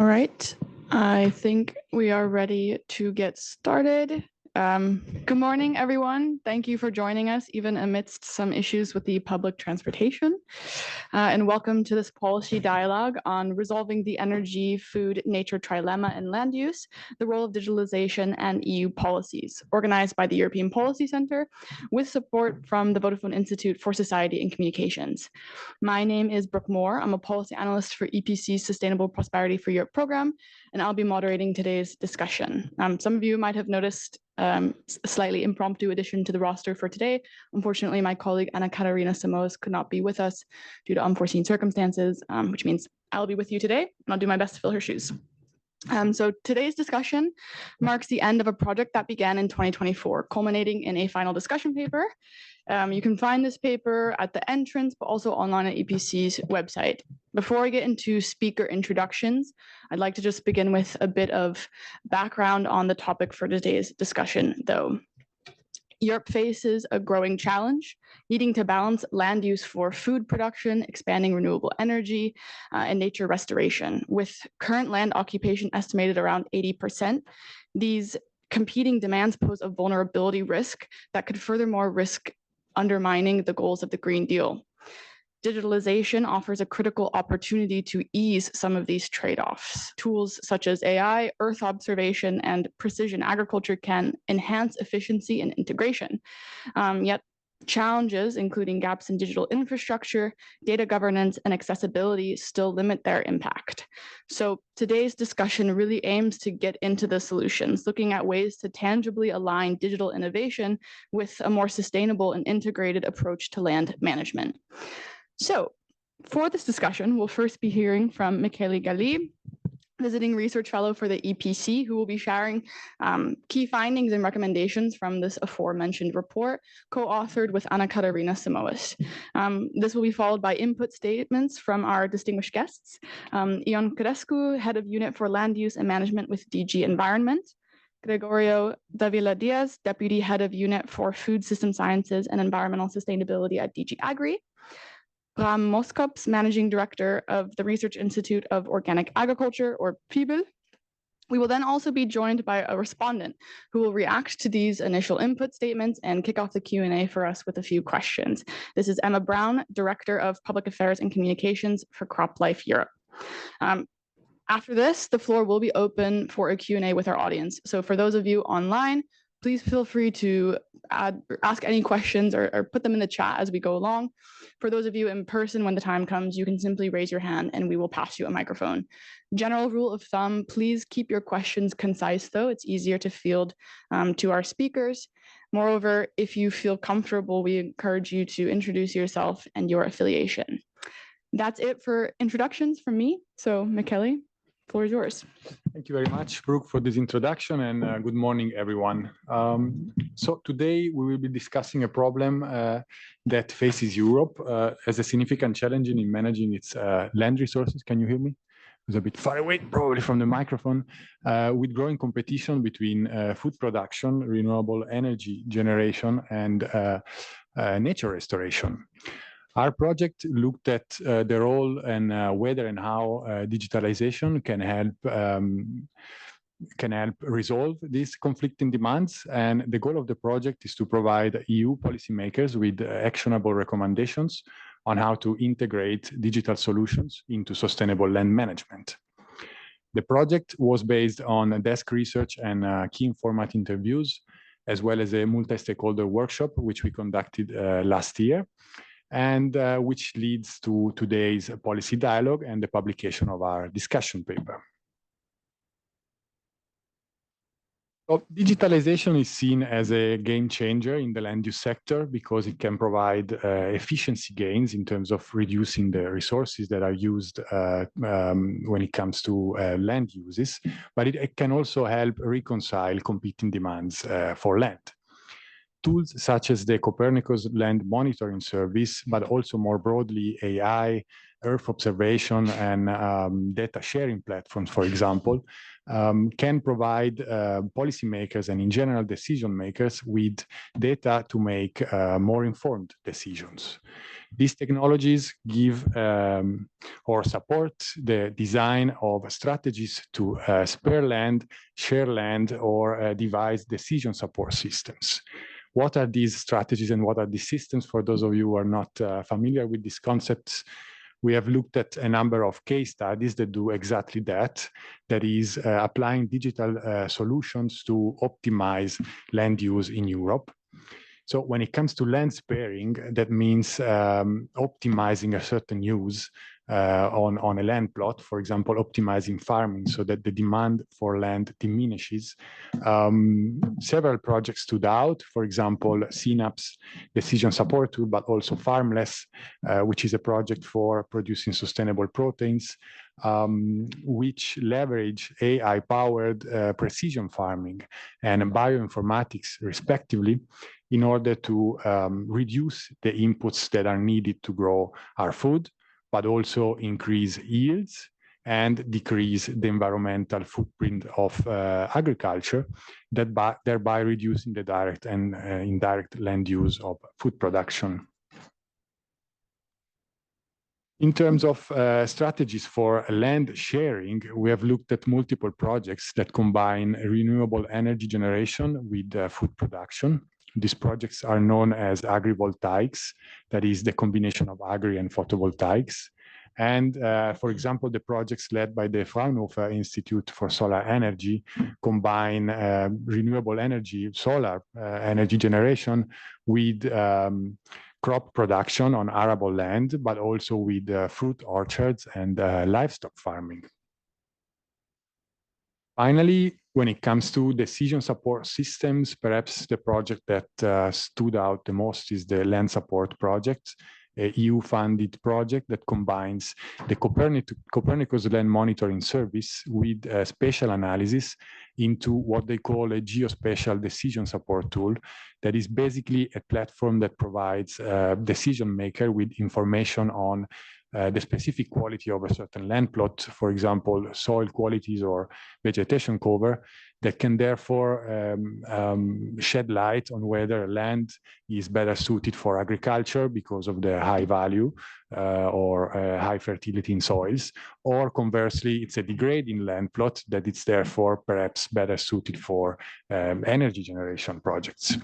All right, I think we are ready to get started. Good morning, everyone. Thank you for joining us, even amidst some issues with the public transportation. And welcome to this policy dialogue on resolving the energy, food, nature trilemma and land use, the role of digitalization and EU policies, organized by the European Policy Center with support from the Vodafone Institute for Society and Communications. My name is Brooke. I'm a policy analyst for EPC's Sustainable Prosperity for Europe program, and I'll be moderating today's discussion. Some of you might have noticed a slightly impromptu addition to the roster for today. Unfortunately, my colleague Anna Katarina Samos could not be with us due to unforeseen circumstances, which means I'll be with you today, and I'll do my best to fill her shoes. So today's discussion marks the end of a project that began in 2024, culminating in a final discussion paper. You can find this paper at the entrance, but also online at EPC's website. Before I get into speaker introductions, I'd like to just begin with a bit of background on the topic for today's discussion, though. Europe faces a growing challenge, needing to balance land use for food production, expanding renewable energy, and nature restoration. With current land occupation estimated around 80%, these competing demands pose a vulnerability risk that could furthermore risk undermining the goals of the Green Deal. Digitalization offers a critical opportunity to ease some of these trade-offs. Tools such as AI, earth observation, and precision agriculture can enhance efficiency and integration. Yet challenges, including gaps in digital infrastructure, data governance, and accessibility still limit their impact. So today's discussion really aims to get into the solutions, looking at ways to tangibly align digital innovation with a more sustainable and integrated approach to land management. So for this discussion, we'll first be hearing from Michele Galli, visiting research fellow for the EPC, who will be sharing key findings and recommendations from this aforementioned report, co-authored with Anna Katarina Samos. This will be followed by input statements from our distinguished guests, Ion Codescu, head of unit for land use and management with DG Environment, Gregorio Dávila Díaz, deputy head of unit for food system sciences and environmental sustainability at DG AGRI, Bram, Moeskops, Managing Director of the Research Institute of Organic Agriculture, or FiBL. We will then also be joined by a respondent who will react to these initial input statements and kick off the Q&A for us with a few questions. This is Emma Brown, Director of Public Affairs and Communications for CropLife Europe. After this, the floor will be open for a Q&A with our audience. So for those of you online, please feel free to ask any questions or put them in the chat as we go along. For those of you in person, when the time comes, you can simply raise your hand and we will pass you a microphone. General rule of thumb, please keep your questions concise, though. It's easier to field to our speakers. Moreover, if you feel comfortable, we encourage you to introduce yourself and your affiliation. That's it for introductions from me. So, Michele, the floor is yours. Thank you very much, Brooke, for this introduction, and good morning, everyone. So today we will be discussing a problem that faces Europe as a significant challenge in managing its land resources. Can you hear me? It's a bit far away, probably from the microphone, with growing competition between food production, renewable energy generation, and nature restoration. Our project looked at the role and whether and how digitalization can help resolve these conflicting demands. And the goal of the project is to provide EU policymakers with actionable recommendations on how to integrate digital solutions into sustainable land management. The project was based on desk research and key informant interviews, as well as a multi-stakeholder workshop, which we conducted last year, and which leads to today's policy dialogue and the publication of our discussion paper. So digitalization is seen as a game changer in the land use sector because it can provide efficiency gains in terms of reducing the resources that are used when it comes to land uses, but it can also help reconcile competing demands for land. Tools such as the Copernicus land monitoring service, but also more broadly AI, Earth observation and data sharing platforms, for example, can provide policymakers and in general decision makers with data to make more informed decisions. These technologies give or support the design of strategies to spare land, share land, or devise decision support systems. What are these strategies and what are these systems? For those of you who are not familiar with these concepts, we have looked at a number of case studies that do exactly that. That is applying digital solutions to optimize land use in Europe. So when it comes to land sparing, that means optimizing a certain use on a land plot, for example, optimizing farming so that the demand for land diminishes. Several projects stood out, for example, Synapse decision support tool, but also Farmless, which is a project for producing sustainable proteins, which leverage AI-powered precision farming and bioinformatics, respectively, in order to reduce the inputs that are needed to grow our food, but also increase yields and decrease the environmental footprint of agriculture, thereby reducing the direct and indirect land use of food production. In terms of strategies for land sharing, we have looked at multiple projects that combine renewable energy generation with food production. These projects are known as agrivoltaics, that is the combination of agri and photovoltaics. And for example, the projects led by the Fraunhofer Institute for Solar Energy combine renewable energy, solar energy generation with crop production on arable land, but also with fruit orchards and livestock farming. Finally, when it comes to decision support systems, perhaps the project that stood out the most is the Land Support Project, a EU-funded project that combines the Copernicus Land Monitoring Service with spatial analysis into what they call a geospatial decision support tool that is basically a platform that provides a decision maker with information on the specific quality of a certain land plot, for example, soil qualities or vegetation cover, that can therefore shed light on whether land is better suited for agriculture because of the high value or high fertility in soils, or conversely, it's a degrading land plot that it's therefore perhaps better suited for energy generation projects.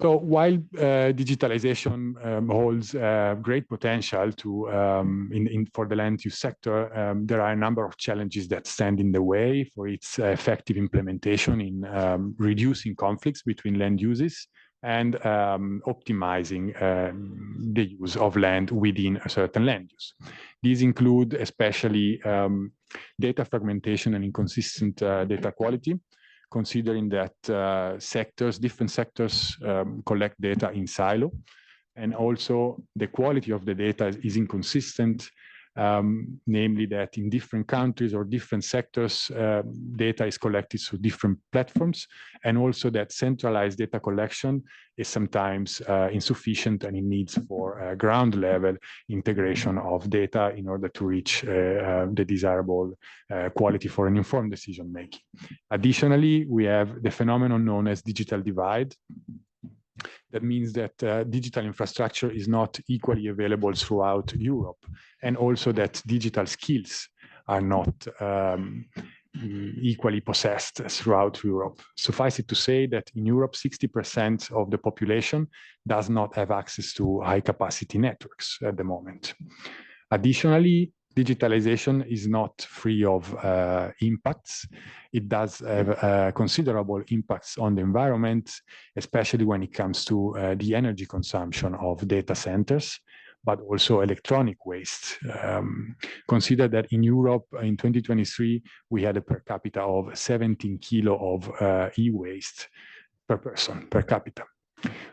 So while digitalization holds great potential for the land use sector, there are a number of challenges that stand in the way for its effective implementation in reducing conflicts between land uses and optimizing the use of land within a certain land use. These include especially data fragmentation and inconsistent data quality, considering that different sectors collect data in silo, and also the quality of the data is inconsistent, namely that in different countries or different sectors, data is collected through different platforms, and also that centralized data collection is sometimes insufficient and it needs for ground level integration of data in order to reach the desirable quality for an informed decision making. Additionally, we have the phenomenon known as digital divide. That means that digital infrastructure is not equally available throughout Europe, and also that digital skills are not equally possessed throughout Europe. Suffice it to say that in Europe, 60% of the population does not have access to high-capacity networks at the moment. Additionally, digitalization is not free of impacts. It does have considerable impacts on the environment, especially when it comes to the energy consumption of data centers, but also electronic waste. Consider that in Europe in 2023, we had a per capita of 17 kilo of e-waste per person, per capita.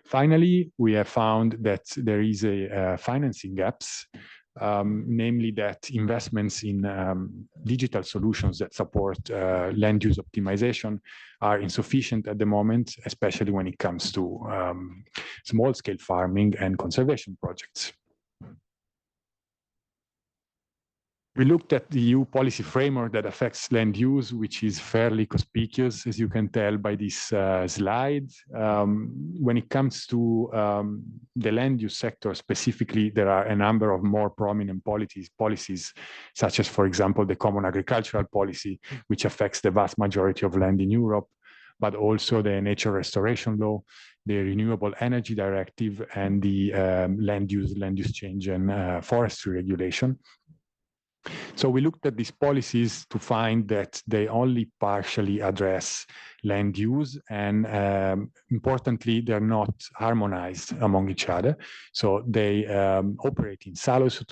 Finally, we have found that there is a financing gaps, namely that investments in digital solutions that support land use optimization are insufficient at the moment, especially when it comes to small-scale farming and conservation projects. We looked at the EU policy framework that affects land use, which is fairly conspicuous, as you can tell by this slide. When it comes to the land use sector specifically, there are a number of more prominent policies, such as, for example, the Common Agricultural Policy, which affects the vast majority of land in Europe, but also the Nature Restoration Law, the Renewable Energy Directive, and the land use change and forestry regulation. So we looked at these policies to find that they only partially address land use, and importantly, they're not harmonized among each other. So they operate in silos,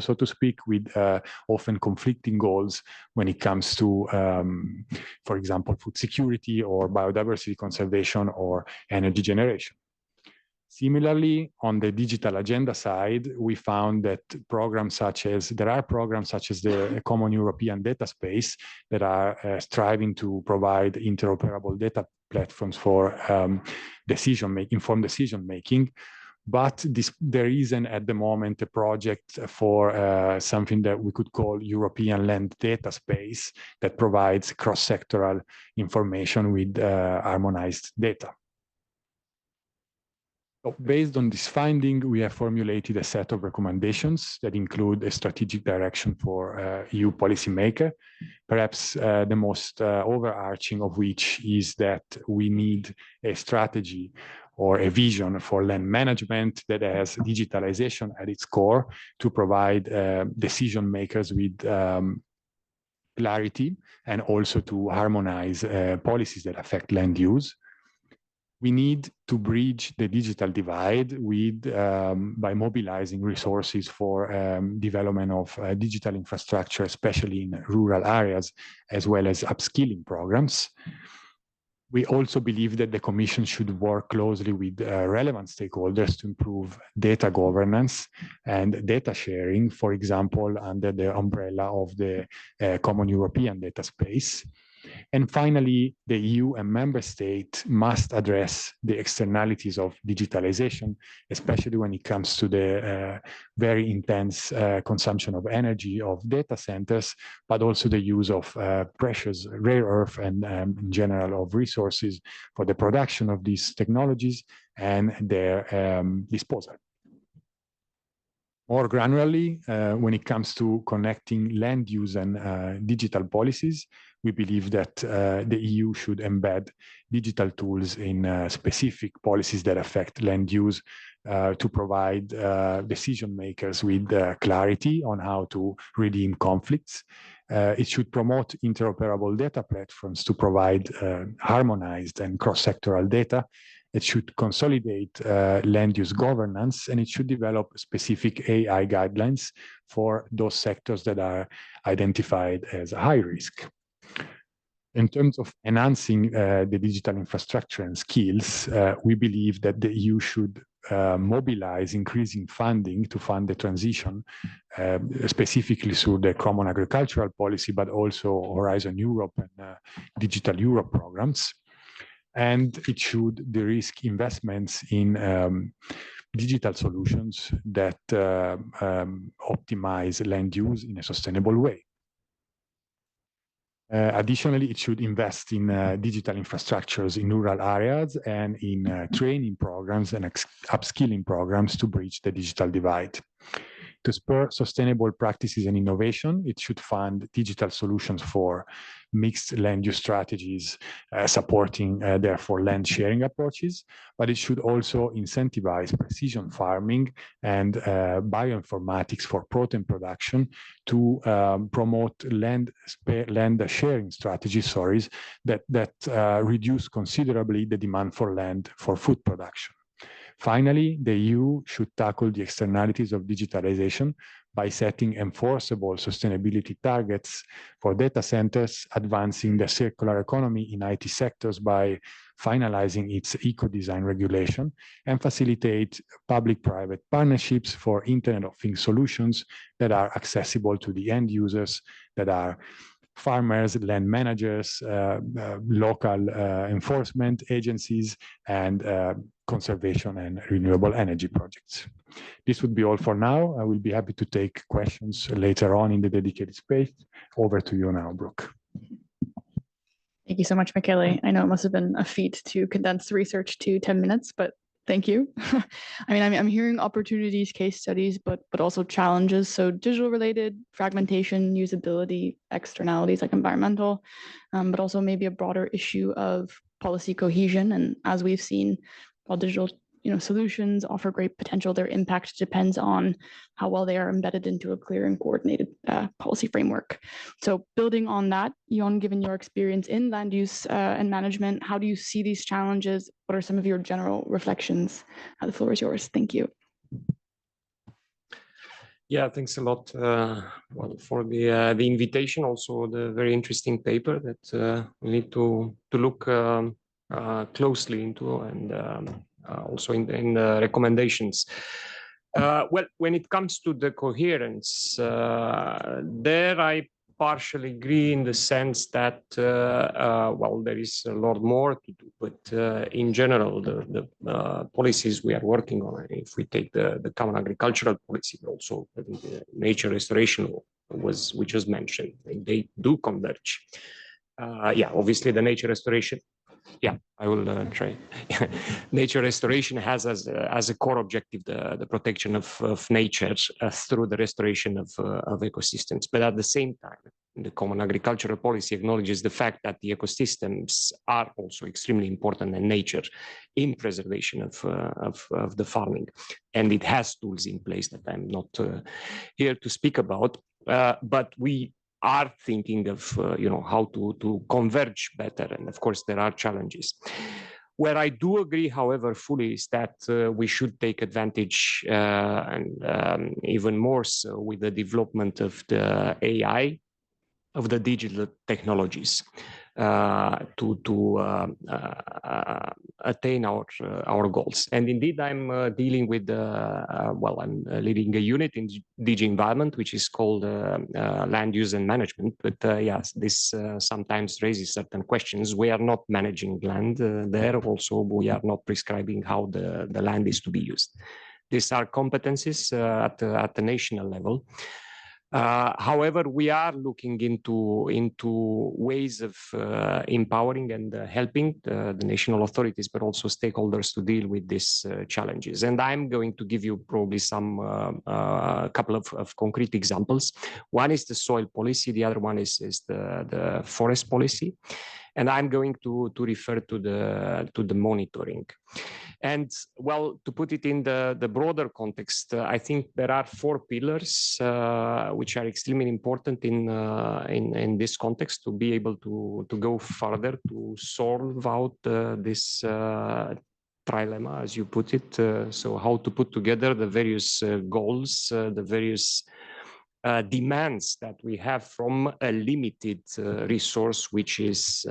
so to speak, with often conflicting goals when it comes to, for example, food security or biodiversity conservation or energy generation. Similarly, on the digital agenda side, we found that there are programs such as the Common European Data Space that are striving to provide interoperable data platforms for informed decision making. But there isn't at the moment a project for something that we could call European Land Data Space that provides cross-sectoral information with harmonized data. So based on this finding, we have formulated a set of recommendations that include a strategic direction for EU policymaker. Perhaps the most overarching of which is that we need a strategy or a vision for land management that has digitalization at its core to provide decision makers with clarity and also to harmonize policies that affect land use. We need to bridge the digital divide with by mobilizing resources for development of digital infrastructure, especially in rural areas, as well as upskilling programs. We also believe that the Commission should work closely with relevant stakeholders to improve data governance and data sharing, for example, under the umbrella of the Common European Data Space. And finally, the EU and member states must address the externalities of digitalization, especially when it comes to the very intense consumption of energy of data centers, but also the use of precious rare earth and in general of resources for the production of these technologies and their disposal. More granularly, when it comes to connecting land use and digital policies, we believe that the EU should embed digital tools in specific policies that affect land use to provide decision makers with clarity on how to redeem conflicts. It should promote interoperable data platforms to provide harmonized and cross-sectoral data. It should consolidate land use governance, and it should develop specific AI guidelines for those sectors that are identified as high risk. In terms of enhancing the digital infrastructure and skills, we believe that the EU should mobilize increasing funding to fund the transition, specifically through the Common Agricultural Policy, but also Horizon Europe and Digital Europe programs. And it should de-risk investments in digital solutions that optimize land use in a sustainable way. Additionally, it should invest in digital infrastructures in rural areas and in training programs and upskilling programs to bridge the digital divide. To spur sustainable practices and innovation, it should fund digital solutions for mixed land use strategies, supporting therefore land sharing approaches, but it should also incentivize precision farming and bioinformatics for protein production to promote land sharing strategies, that reduce considerably the demand for land for food production. Finally, the EU should tackle the externalities of digitalization by setting enforceable sustainability targets for data centers, advancing the circular economy in IT sectors by finalizing its eco-design regulation, and facilitate public-private partnerships for Internet of Things solutions that are accessible to the end users, that are farmers, land managers, local enforcement agencies, and conservation and renewable energy projects. This would be all for now. I will be happy to take questions later on in the dedicated space. Over to you now, Brooke. Thank you so much, Michele. I know it must have been a feat to condense research to 10 minutes, but thank you. I'm hearing opportunities, case studies, but also challenges. So digital related, fragmentation, usability, externalities like environmental, but also maybe a broader issue of policy cohesion. And as we've seen, while digital solutions offer great potential, their impact depends on how well they are embedded into a clear and coordinated policy framework. So building on that, Jon, given your experience in land use and management, how do you see these challenges? What are some of your general reflections? The floor is yours. Thank you. Yeah, thanks a lot for the invitation. Also, the very interesting paper that we need to look closely into, and also in the recommendations. Well, when it comes to the coherence, there I partially agree in the sense that, well, there is a lot more to do, but in general, the policies we are working on, if we take the common agricultural policy, but also the nature restoration which was mentioned, they do converge. Yeah, obviously the nature restoration. Yeah, I will try. Nature restoration has as a core objective the protection of nature through the restoration of ecosystems. But at the same time, the common agricultural policy acknowledges the fact that the ecosystems are also extremely important in nature in preservation of the farming. And it has tools in place that I'm not here to speak about, but we are thinking of how to converge better, and of course there are challenges. Where I do agree, however, fully is that we should take advantage and even more so with the development of the AI, of the digital technologies to attain our goals. And indeed, I'm dealing with, well, I'm leading a unit in DG Environment, which is called Land Use and Management. But yes, this sometimes raises certain questions. We are not managing land there. Also, we are not prescribing how the land is to be used. These are competencies at the national level. However, we are looking into ways of empowering and helping the national authorities, but also stakeholders to deal with these challenges. And I'm going to give you probably some couple of concrete examples. One is the soil policy. The other one is the forest policy. And I'm going to refer to the monitoring. And well, to put it in the broader context, I think there are 4 pillars which are extremely important in this context to be able to go further to solve out this trilemma, as you put it. So how to put together the various goals, the various demands that we have from a limited resource, which is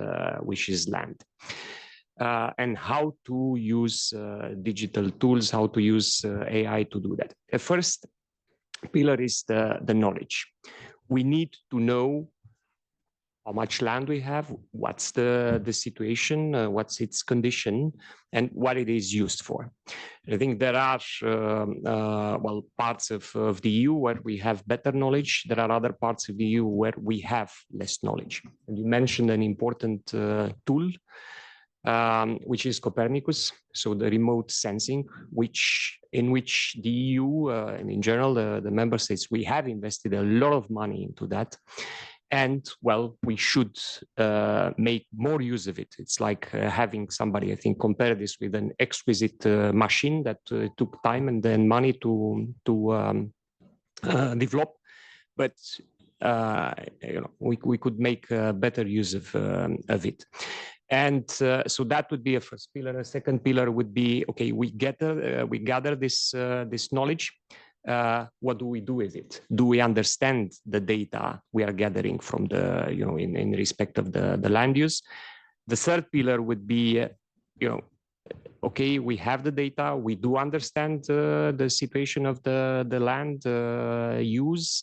land. And how to use digital tools, how to use AI to do that. The first pillar is the knowledge. We need to know how much land we have, what's the situation, what's its condition, and what it is used for. I think there are well, parts of the EU where we have better knowledge. There are other parts of the EU where we have less knowledge. And you mentioned an important tool, which is Copernicus, so the remote sensing, in which the EU and in general the member states, we have invested a lot of money into that. And well, we should make more use of it. It's like having somebody, I think, compare this with an exquisite machine that took time and then money to develop. But we could make better use of it. And so that would be a first pillar. A second pillar would be, okay, we gather this knowledge. What do we do with it? Do we understand the data we are gathering from the, in respect of the land use? The third pillar would be, okay, we have the data, we do understand the situation of the land use.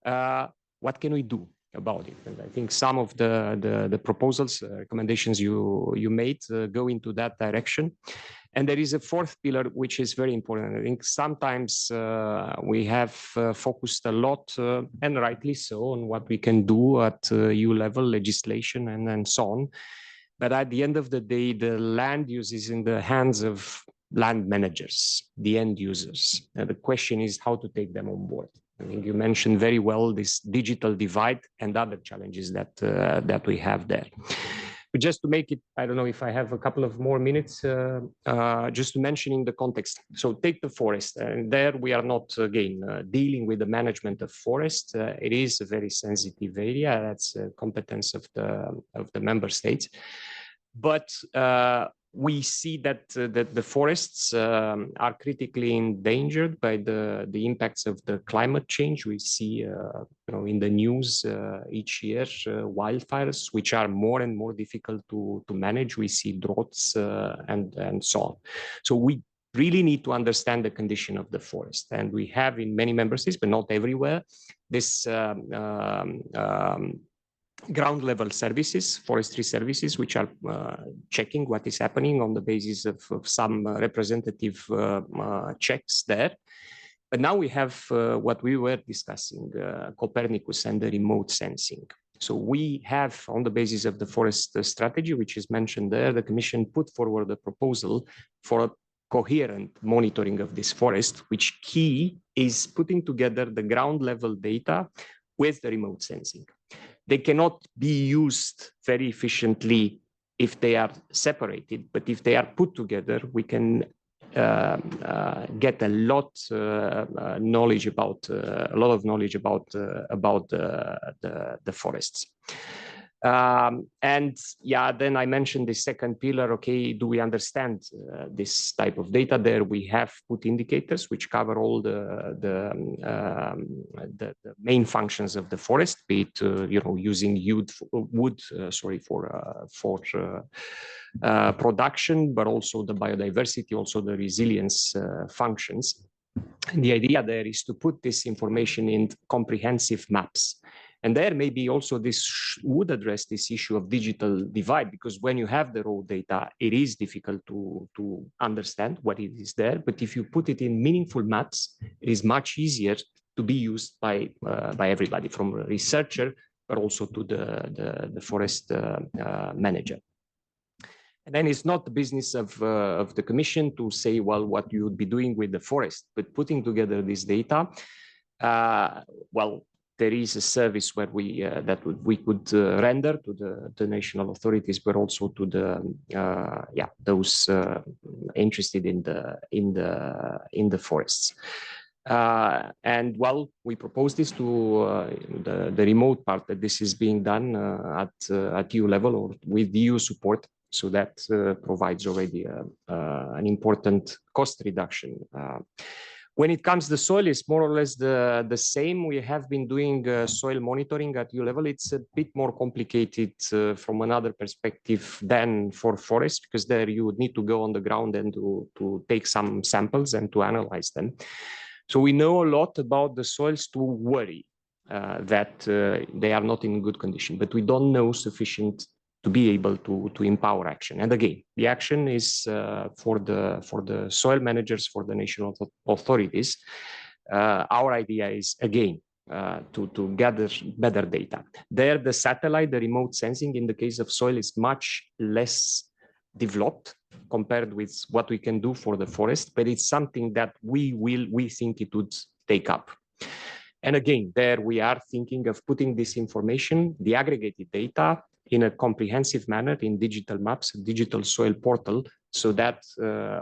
What can we do? about it. And I think some of the proposals, recommendations you made go into that direction. And there is a fourth pillar, which is very important. I think sometimes we have focused a lot, and rightly so, on what we can do at EU level, legislation, and so on. But at the end of the day, the land use is in the hands of land managers, the end users. And the question is how to take them on board. I think you mentioned very well this digital divide and other challenges that we have there. But just to make it, I don't know if I have a couple of more minutes, just to mention in the context. So take the forest, and there we are not, again, dealing with the management of forest. It is a very sensitive area. That's a competence of the member states. But we see that the forests are critically endangered by the impacts of the climate change. We see, in the news each year, wildfires, which are more and more difficult to manage. We see droughts and so on. So we really need to understand the condition of the forest. And we have in many member states, but not everywhere, this ground level services, forestry services, which are checking what is happening on the basis of some representative checks there. But now we have what we were discussing, Copernicus and the remote sensing. So we have, on the basis of the forest strategy, which is mentioned there, the Commission put forward a proposal for a coherent monitoring of this forest, which key is putting together the ground level data with the remote sensing. They cannot be used very efficiently if they are separated, but if they are put together, we can get a lot of knowledge about the forests. And yeah, then I mentioned the second pillar. Okay, do we understand this type of data? There we have put indicators which cover all the main functions of the forest, be it using wood for production, but also the biodiversity, also the resilience functions. And the idea there is to put this information in comprehensive maps. And there maybe also this would address this issue of digital divide, because when you have the raw data, it is difficult to understand what it is there. But if you put it in meaningful maps, it is much easier to be used by everybody, from a researcher, but also to the forest manager. And then it's not the business of the Commission to say, well, what you would be doing with the forest, but putting together this data. There is a service where we could render to the national authorities, but also to the those interested in the forests. And we propose this to the remote part, that this is being done at EU level or with EU support. So that provides already an important cost reduction. When it comes to soil, it's more or less the same. We have been doing soil monitoring at EU level. It's a bit more complicated from another perspective than for forests, because there you would need to go on the ground and to take some samples and to analyze them. So we know a lot about the soils to worry that they are not in good condition, but we don't know sufficient to be able to empower action. And again, the action is for the soil managers, for the national authorities. Our idea is, again, to gather better data. There, the satellite, the remote sensing in the case of soil is much less developed compared with what we can do for the forest, but it's something that we think it would take up. And again, there we are thinking of putting this information, the aggregated data, in a comprehensive manner in digital maps, digital soil portal, so that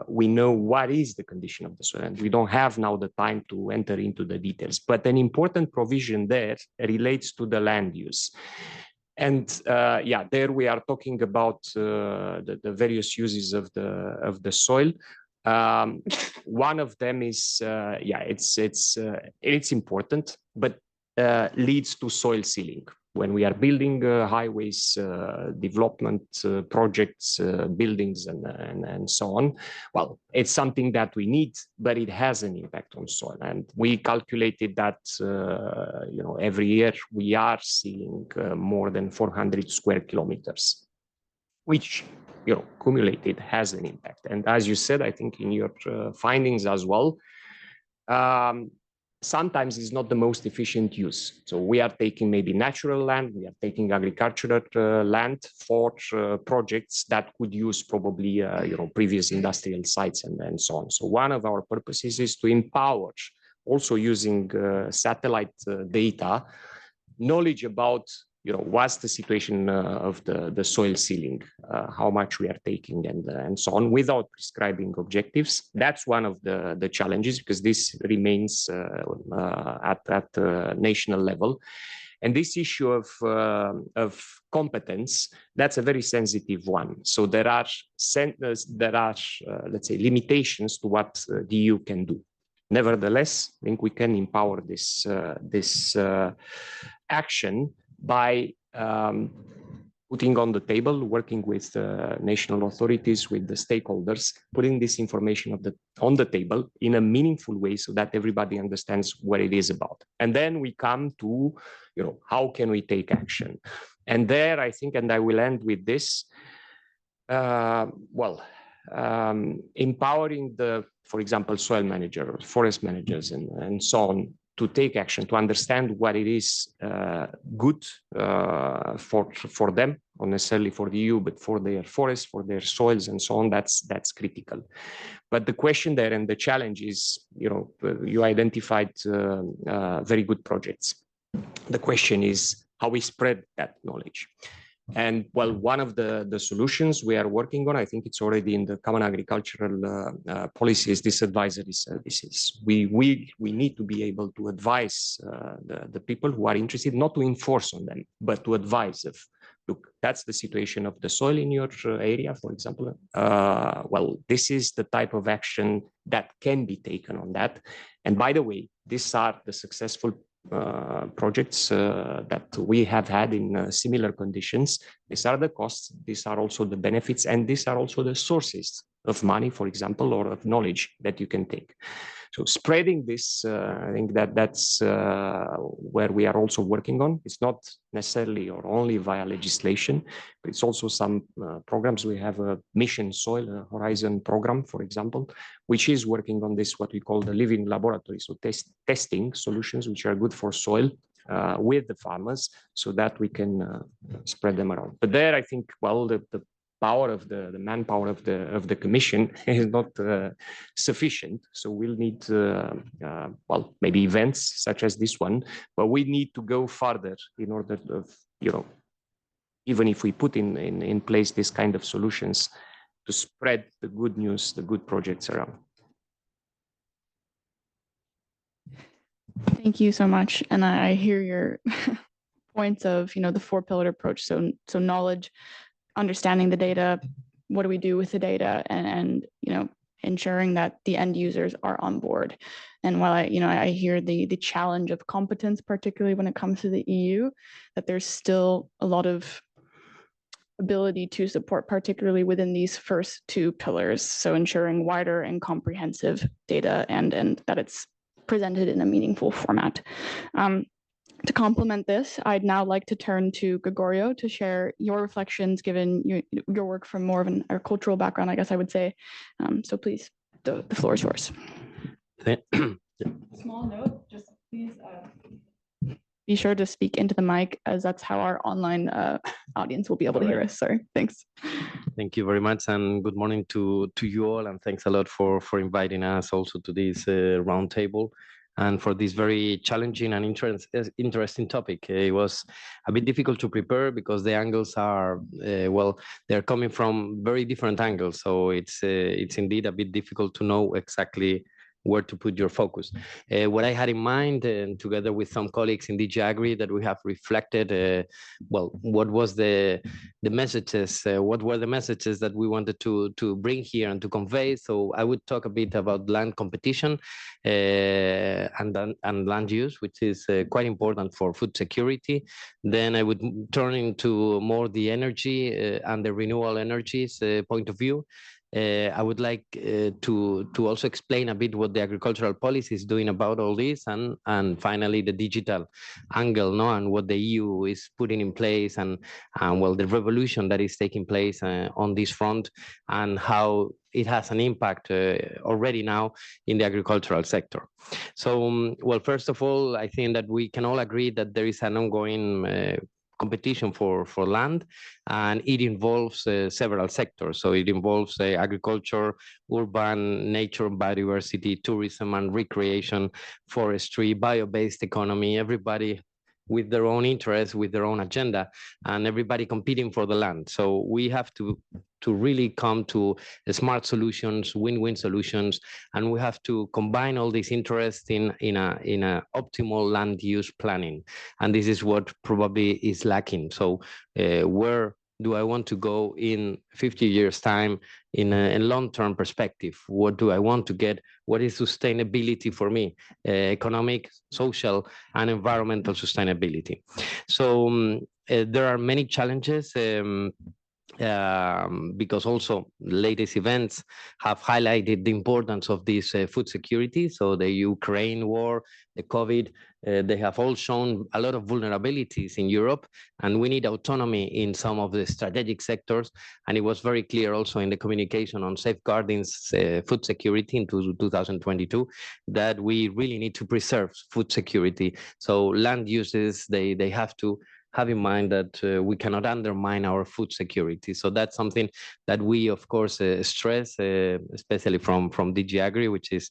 we know what is the condition of the soil. And we don't have now the time to enter into the details, but an important provision there relates to the land use. And there we are talking about the various uses of the soil. One of them is, it's important, but leads to soil sealing. when we are building highways, development projects, buildings, and so on. Well, it's something that we need, but it has an impact on soil. And we calculated that every year we are seeing more than 400 square kilometers, which cumulated has an impact. And as you said, I think in your findings as well, sometimes it's not the most efficient use. So we are taking maybe natural land, we are taking agricultural land for projects that could use probably previous industrial sites and so on. So one of our purposes is to empower, also using satellite data, knowledge about what's the situation of the soil sealing, how much we are taking, and so on, without prescribing objectives. That's one of the challenges, because this remains at national level. And this issue of competence, that's a very sensitive one. So there are let's say, limitations to what the EU can do. Nevertheless, I think we can empower this action by putting on the table, working with national authorities, with the stakeholders, putting this information on the table in a meaningful way so that everybody understands what it is about. And then we come to, how can we take action? And there, I think, and I will end with this, empowering for example, soil manager, forest managers, and so on, to take action, to understand what it is good for them, not necessarily for the EU, but for their forests, for their soils, and so on. That's critical. But the question there and the challenge is, you identified very good projects. The question is how we spread that knowledge. And one of the solutions we are working on, I think it's already in the Common Agricultural Policy, is this advisory services. We need to be able to advise the people who are interested, not to enforce on them, but to advise of, look, that's the situation of the soil in your area, for example. This is the type of action that can be taken on that. And by the way, these are the successful projects that we have had in similar conditions. These are the costs, these are also the benefits, and these are also the sources of money, for example, or of knowledge that you can take. So spreading this, I think that's where we are also working on. It's not necessarily or only via legislation, but it's also some programs. We have a Mission Soil, a Horizon program, for example, which is working on this, what we call the living laboratory. So testing solutions which are good for soil with the farmers, so that we can spread them around. But there, I think, the power of the manpower of the Commission is not sufficient. So we'll need maybe events such as this one, but we need to go further in order to, even if we put in place this kind of solutions, to spread the good news, the good projects around. Thank you so much. And I hear your points of, the four-pillared approach. So knowledge, understanding the data, what do we do with the data, and ensuring that the end users are on board. And while I hear the challenge of competence, particularly when it comes to the EU, that there's still a lot of ability to support, particularly within these first two pillars. So ensuring wider and comprehensive data and that it's presented in a meaningful format. To complement this, I'd now like to turn to Gregorio to share your reflections, given your work from more of an agricultural background, I guess I would say. So please, the floor is yours. Small note, just please be sure to speak into the mic, as that's how our online audience will be able to hear us. Sorry, thanks. Thank you very much, and good morning to you all, and thanks a lot for inviting us also to this roundtable. And for this very challenging and interesting topic. It was a bit difficult to prepare because the angles are, they're coming from very different angles. So it's indeed a bit difficult to know exactly where to put your focus. What I had in mind, and together with some colleagues in DG AGRI, that we have reflected, well, what was the messages, what were the messages that we wanted to bring here and to convey. So I would talk a bit about land competition and land use, which is quite important for food security. Then I would turn into more the energy and the renewable energies point of view. I would like to also explain a bit what the agricultural policy is doing about all this, and finally the digital angle, no, and what the EU is putting in place, and well, the revolution that is taking place on this front, and how it has an impact already now in the agricultural sector. So, well, first of all, I think that we can all agree that there is an ongoing competition for land, and it involves several sectors. So it involves agriculture, urban, nature, biodiversity, tourism and recreation, forestry, bio-based economy, everybody with their own interests, with their own agenda, and everybody competing for the land. So we have to really come to smart solutions, win-win solutions, and we have to combine all these interests in a optimal land use planning. And this is what probably is lacking. So where do I want to go in 50 years' time in a long-term perspective? What do I want to get? What is sustainability for me? Economic, social, and environmental sustainability. So there are many challenges because also latest events have highlighted the importance of this food security. So the Ukraine war, the COVID, they have all shown a lot of vulnerabilities in Europe, and we need autonomy in some of the strategic sectors. And it was very clear also in the communication on safeguarding food security in 2022 that we really need to preserve food security. So land uses, they have to have in mind that we cannot undermine our food security. So that's something that we, of course, stress, especially from DG AGRI, which is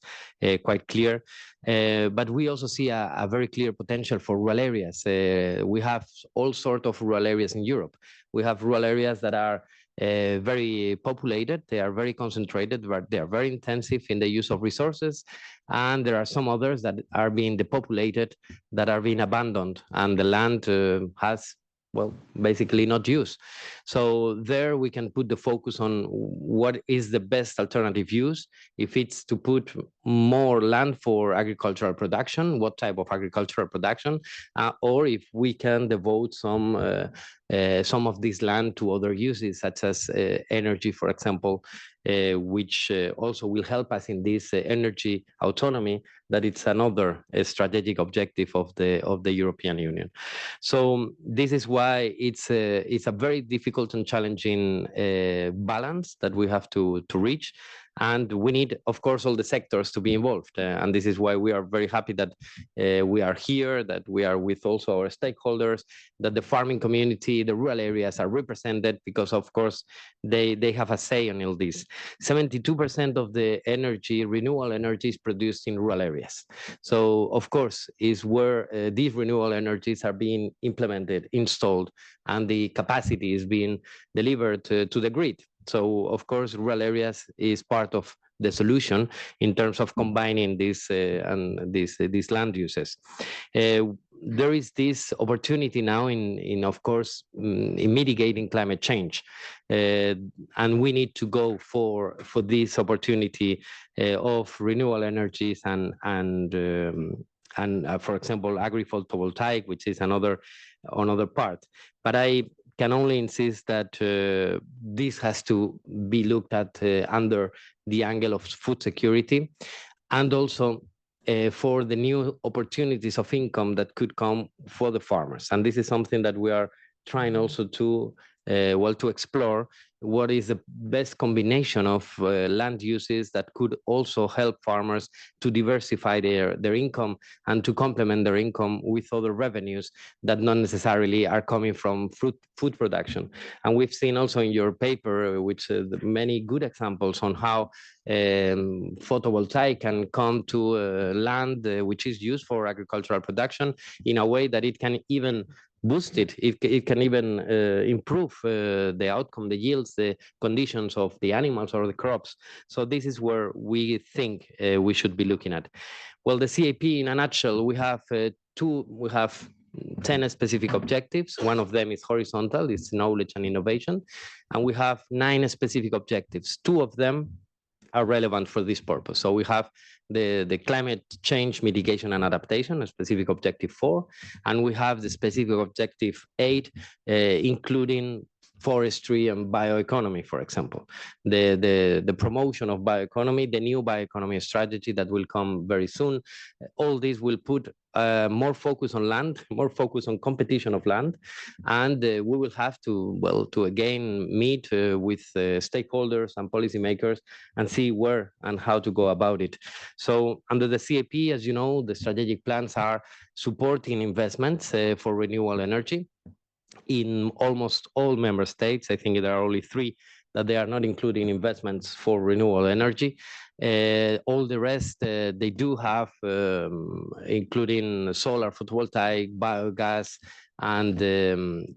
quite clear. But we also see a very clear potential for rural areas. We have all sorts of rural areas in Europe. We have rural areas that are very populated, they are very concentrated, but they are very intensive in the use of resources. And there are some others that are being depopulated, that are being abandoned, and the land has, well, basically not used. So there we can put the focus on what is the best alternative use. If it's to put more land for agricultural production, what type of agricultural production, or if we can devote some of this land to other uses, such as energy, for example, which also will help us in this energy autonomy, that it's another strategic objective of the European Union. So this is why it's a very difficult and challenging balance that we have to reach. And we need, of course, all the sectors to be involved. And this is why we are very happy that we are here, that we are with also our stakeholders, that the farming community, the rural areas are represented, because, of course, they have a say on all this. 72% of the energy, renewable energy, is produced in rural areas. So, of course, is where these renewable energies are being implemented, installed, and the capacity is being delivered to the grid. So, of course, rural areas is part of the solution in terms of combining these land uses. There is this opportunity now in of course, in mitigating climate change, and we need to go for this opportunity of renewable energies and for example, agri-photovoltaic, which is another part. But I can only insist that this has to be looked at under the angle of food security, and also for the new opportunities of income that could come for the farmers. And this is something that we are trying also to explore. What is the best combination of land uses that could also help farmers to diversify their income and to complement their income with other revenues that not necessarily are coming from food production. And we've seen also in your paper, which many good examples on how photovoltaic can come to land which is used for agricultural production in a way that it can even boost it. It can even improve the outcome, the yields, the conditions of the animals or the crops. So this is where we think we should be looking at. Well, the CAP in a nutshell, we have 10 specific objectives. One of them is horizontal, it's knowledge and innovation. And we have 9 specific objectives. 2 of them are relevant for this purpose. So we have the climate change mitigation and adaptation, a specific objective 4, and we have the specific objective 8, including forestry and bioeconomy, for example, the promotion of bioeconomy, the new bioeconomy strategy that will come very soon. All this will put more focus on land, more focus on competition of land, and we will have to, well, to again meet with stakeholders and policymakers and see where and how to go about it. So under the CAP, as you know, the strategic plans are supporting investments for renewable energy in almost all member states. I think there are only 3 that they are not including investments for renewable energy. All the rest, they do have, including solar, photovoltaic, biogas, and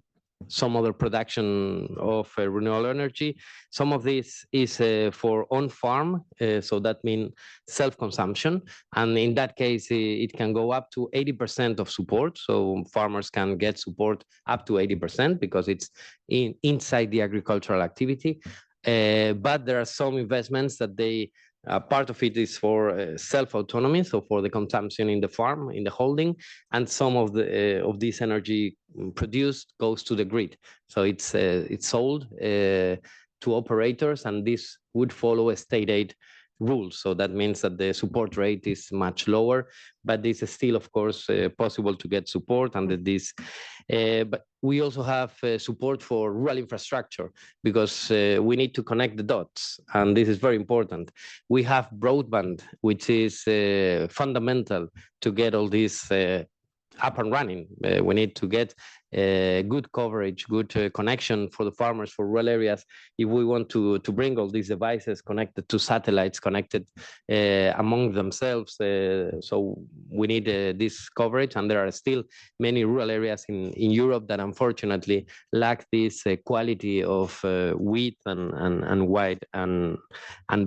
some other production of renewable energy. Some of this is for on-farm, so that means self-consumption. And in that case, it can go up to 80% of support. So farmers can get support up to 80% because it's inside the agricultural activity. But there are some investments that they part of it is for self-autonomy, so for the consumption in the farm, in the holding, and some of this energy produced goes to the grid. So it's sold to operators, and this would follow a state aid rules. So that means that the support rate is much lower, but this is still, of course, possible to get support under this. But we also have support for rural infrastructure because we need to connect the dots, and this is very important. We have broadband, which is fundamental to get all this up and running. We need to get good coverage, good connection for the farmers, for rural areas. If we want to bring all these devices connected to satellites, connected among themselves, so we need this coverage. And there are still many rural areas in Europe that unfortunately lack this quality of width and wide and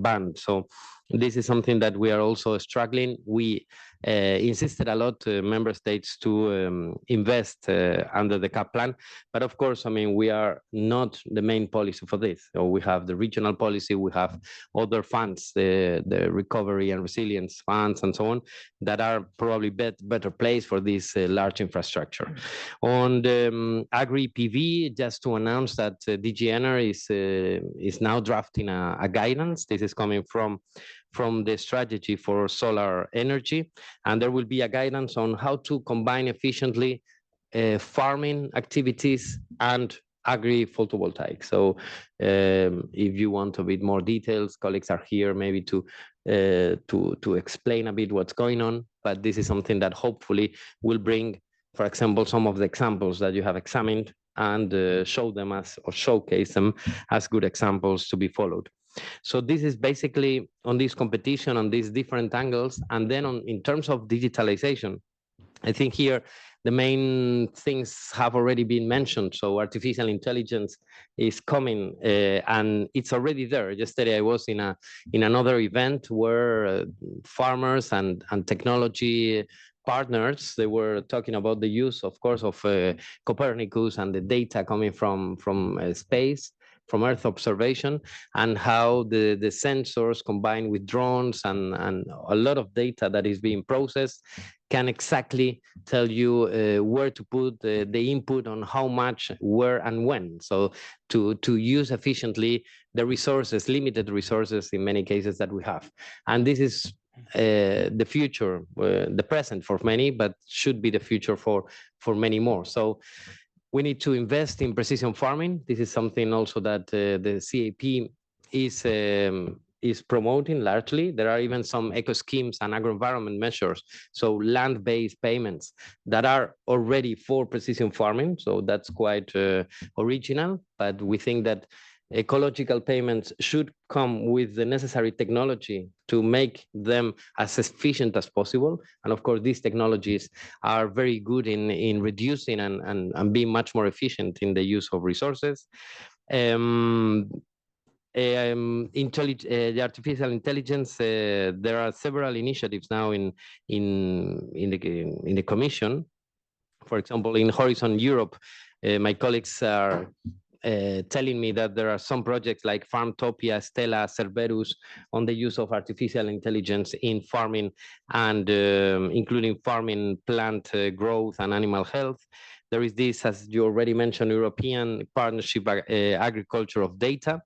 band. So this is something that we are also struggling. We insisted a lot member states to invest under the CAP plan, but of course, I mean, we are not the main policy for this. So we have the regional policy, we have other funds, the recovery and resilience funds and so on, that are probably better placed for this large infrastructure. On the AGRI PV, just to announce that DG Ener is now drafting a guidance. This is coming from the strategy for solar energy, and there will be a guidance on how to combine efficiently farming activities and agri-photovoltaic. So if you want a bit more details, colleagues are here maybe to explain a bit what's going on, but this is something that hopefully will bring, for example, some of the examples that you have examined and show them as, or showcase them as good examples to be followed. So this is basically on this competition, on these different angles. And then in terms of digitalization, I think here the main things have already been mentioned. So artificial intelligence is coming and it's already there. Yesterday I was in another event where farmers and technology partners, they were talking about the use, of course, of Copernicus and the data coming from space, from Earth observation, and how the sensors combined with drones and a lot of data that is being processed can exactly tell you where to put the input on how much, where, and when. So to use efficiently the resources, limited resources in many cases that we have. And this is the future, the present for many, but should be the future for many more. So we need to invest in precision farming. This is something also that the CAP is promoting largely. There are even some eco schemes and agro-environment measures, so land-based payments that are already for precision farming. So that's quite original, but we think that ecological payments should come with the necessary technology to make them as efficient as possible. And of course, these technologies are very good in reducing and being much more efficient in the use of resources. The artificial intelligence, there are several initiatives now in the Commission. For example, in Horizon Europe, my colleagues are telling me that there are some projects like Farmtopia, Stella, Cerberus on the use of artificial intelligence in farming and including farming, plant growth and animal health. There is this, as you already mentioned, European Partnership Agriculture of Data.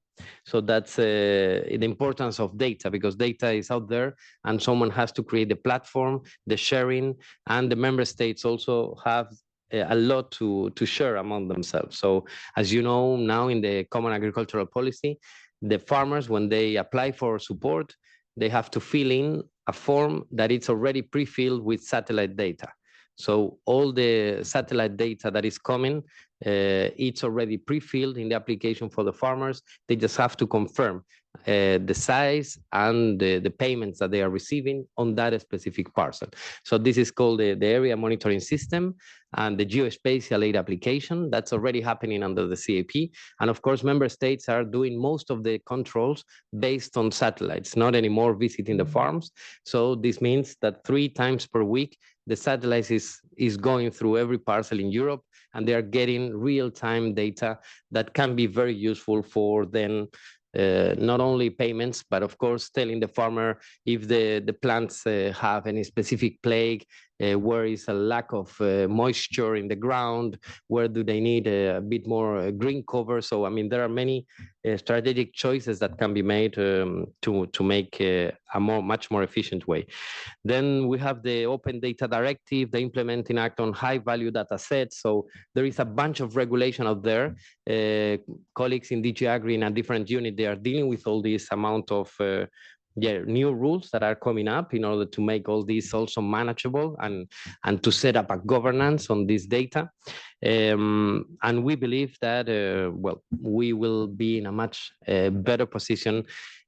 So that's the importance of data, because data is out there and someone has to create the platform, the sharing, and the member states also have a lot to share among themselves. So as you know, now in the Common Agricultural Policy, the farmers, when they apply for support, they have to fill in a form that it's already pre-filled with satellite data. So all the satellite data that is coming, it's already pre-filled in the application for the farmers. They just have to confirm the size and the payments that they are receiving on that specific parcel. So this is called the area monitoring system and the geospatial aid application. That's already happening under the CAP. And of course, member states are doing most of the controls based on satellites, not anymore visiting the farms. So this means that 3 times per week, the satellite is going through every parcel in Europe, and they are getting real-time data that can be very useful for then not only payments, but of course telling the farmer if the plants have any specific plague, where is a lack of moisture in the ground, where do they need a bit more green cover. So I mean, there are many strategic choices that can be made to make a much more efficient way. Then we have the Open Data Directive, the Implementing Act on High Value Data Sets. So there is a bunch of regulation out there. Colleagues in DG AGRI in a different unit, they are dealing with all this amount of new rules that are coming up in order to make all this also manageable and to set up a governance on this data. And we believe that, well, we will be in a much better position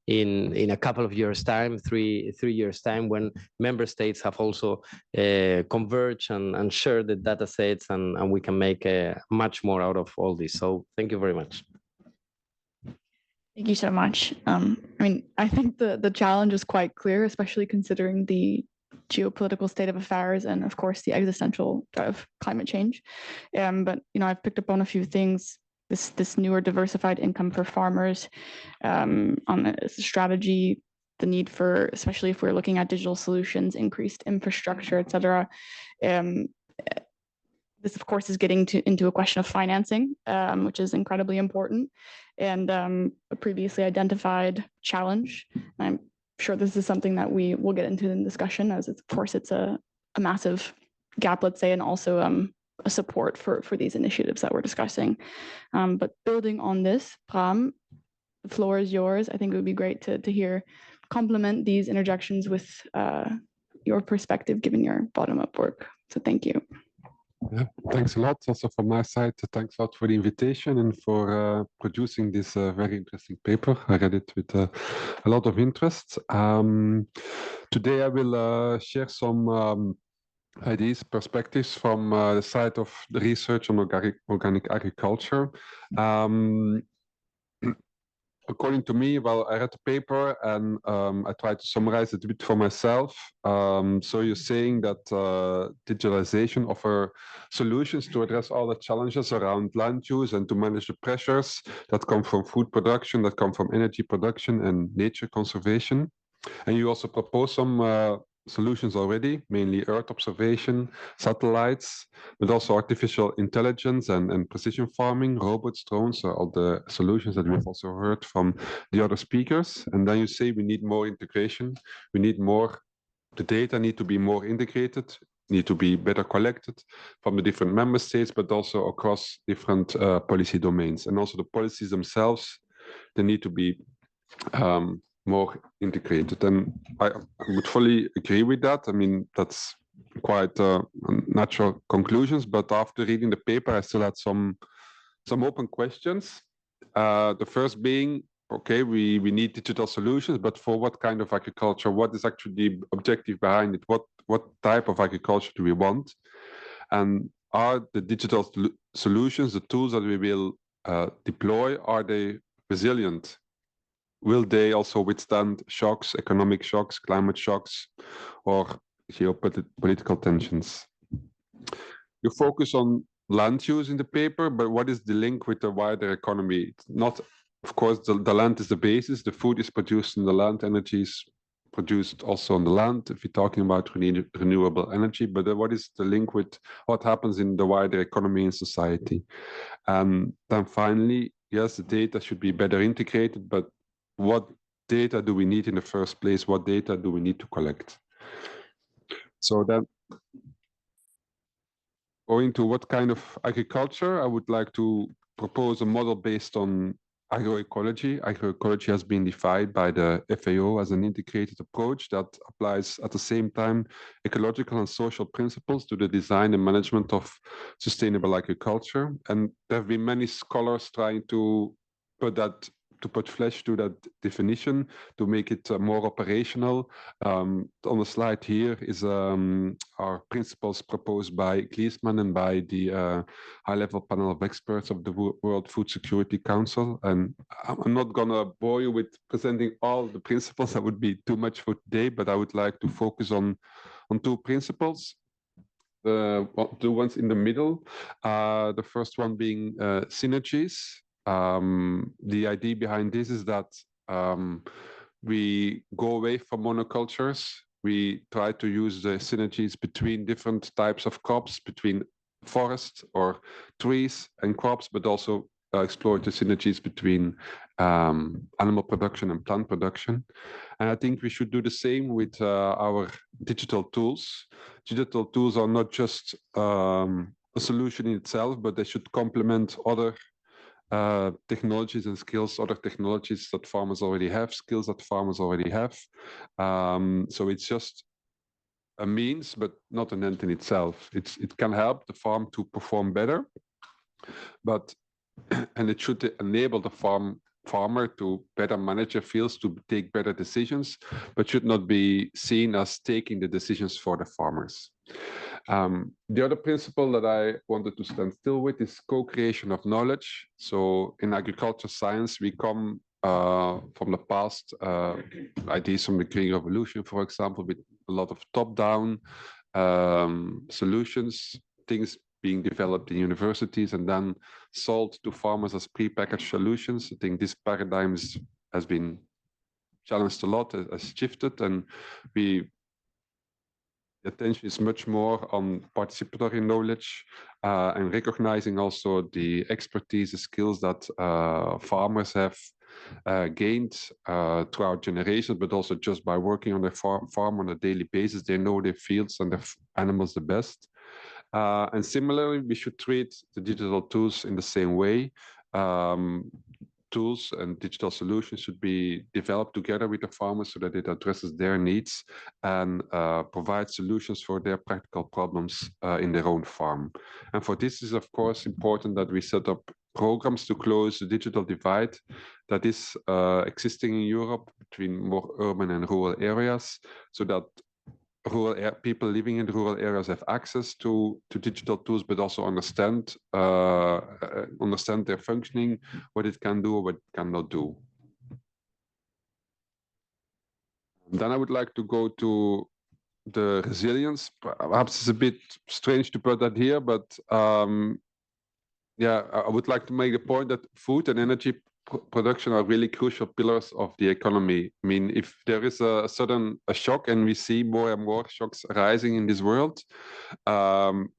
in a couple of years' time, three years' time, when member states have also converged and shared the data sets, and we can make much more out of all this. So thank you very much. Thank you so much. I mean, I think the challenge is quite clear, especially considering the geopolitical state of affairs and, of course, the existential threat of climate change. But, you know, I've picked up on a few things. This newer diversified income for farmers, on a strategy, the need for, especially if we're looking at digital solutions, increased infrastructure, et cetera. This, of course, is getting into a question of financing, which is incredibly important, and a previously identified challenge. I'm sure this is something that we will get into in discussion, as it's, of course, it's a massive gap, let's say, and also a support for these initiatives that we're discussing. But building on this, Bram, the floor is yours. I think it would be great to complement these interjections with your perspective, given your bottom-up work. So thank you. Yeah, thanks a lot. Also from my side, thanks a lot for the invitation and for producing this very interesting paper. I read it with a lot of interest. Today I will share some ideas, perspectives from the side of the research on organic agriculture. According to me, well, I read the paper and I tried to summarize it a bit for myself. So you're saying that digitalization offers solutions to address all the challenges around land use and to manage the pressures that come from food production, that come from energy production and nature conservation. And you also propose some solutions already, mainly Earth observation, satellites, but also artificial intelligence and precision farming, robots, drones, all the solutions that we've also heard from the other speakers. And then you say we need more integration, we need more, the data need to be more integrated, need to be better collected from the different member states, but also across different policy domains. And also the policies themselves, they need to be more integrated, and I would fully agree with that. I mean, that's quite natural conclusions, but after reading the paper, I still had some open questions. The first being, okay, we need digital solutions, but for what kind of agriculture? What is actually the objective behind it? What type of agriculture do we want? And are the digital solutions, the tools that we will deploy, are they resilient? Will they also withstand shocks, economic shocks, climate shocks, or geopolitical tensions? You focus on land use in the paper, but what is the link with the wider economy? It's not, of course, the land is the basis. The food is produced in the land, energy is produced also on the land, if you're talking about renewable energy. But what is the link with what happens in the wider economy and society? And then finally, yes, the data should be better integrated, but what data do we need in the first place? What data do we need to collect? So then, going to what kind of agriculture, I would like to propose a model based on agroecology. Agroecology has been defined by the FAO as an integrated approach that applies at the same time ecological and social principles to the design and management of sustainable agriculture. And there have been many scholars trying to put flesh to that definition, to make it more operational. On the slide here is our principles proposed by Gliesman and by the high-level panel of experts of the World Food Security Council. And I'm not going to bore you with presenting all the principles. That would be too much for today, but I would like to focus on two principles. The two ones in the middle, the first one being synergies. The idea behind this is that we go away from monocultures. We try to use the synergies between different types of crops, between forests or trees and crops, but also explore the synergies between animal production and plant production. And I think we should do the same with our digital tools. Digital tools are not just a solution in itself, but they should complement other technologies and skills, other technologies that farmers already have, skills that farmers already have. So it's just a means, but not an end in itself. It can help the farm to perform better, but and it should enable the farmer to better manage their fields, to take better decisions, but should not be seen as taking the decisions for the farmers. The other principle that I wanted to stand still with is co-creation of knowledge. So in agriculture science, we come from the past, ideas from the Green Revolution, for example, with a lot of top-down solutions, things being developed in universities and then sold to farmers as pre-packaged solutions. I think this paradigm has been challenged a lot, has shifted, and the attention is much more on participatory knowledge and recognizing also the expertise, the skills that farmers have gained throughout generations, but also just by working on their farm on a daily basis. They know their fields and their animals the best. And similarly, we should treat the digital tools in the same way. Tools and digital solutions should be developed together with the farmers so that it addresses their needs and provides solutions for their practical problems in their own farm. And for this is, of course, important that we set up programs to close the digital divide that is existing in Europe between more urban and rural areas, so that people living in rural areas have access to digital tools, but also understand their functioning, what it can do, what it cannot do. And then I would like to go to the resilience. Perhaps it's a bit strange to put that here, but yeah, I would like to make the point that food and energy production are really crucial pillars of the economy. I mean, if there is a sudden shock, and we see more and more shocks rising in this world,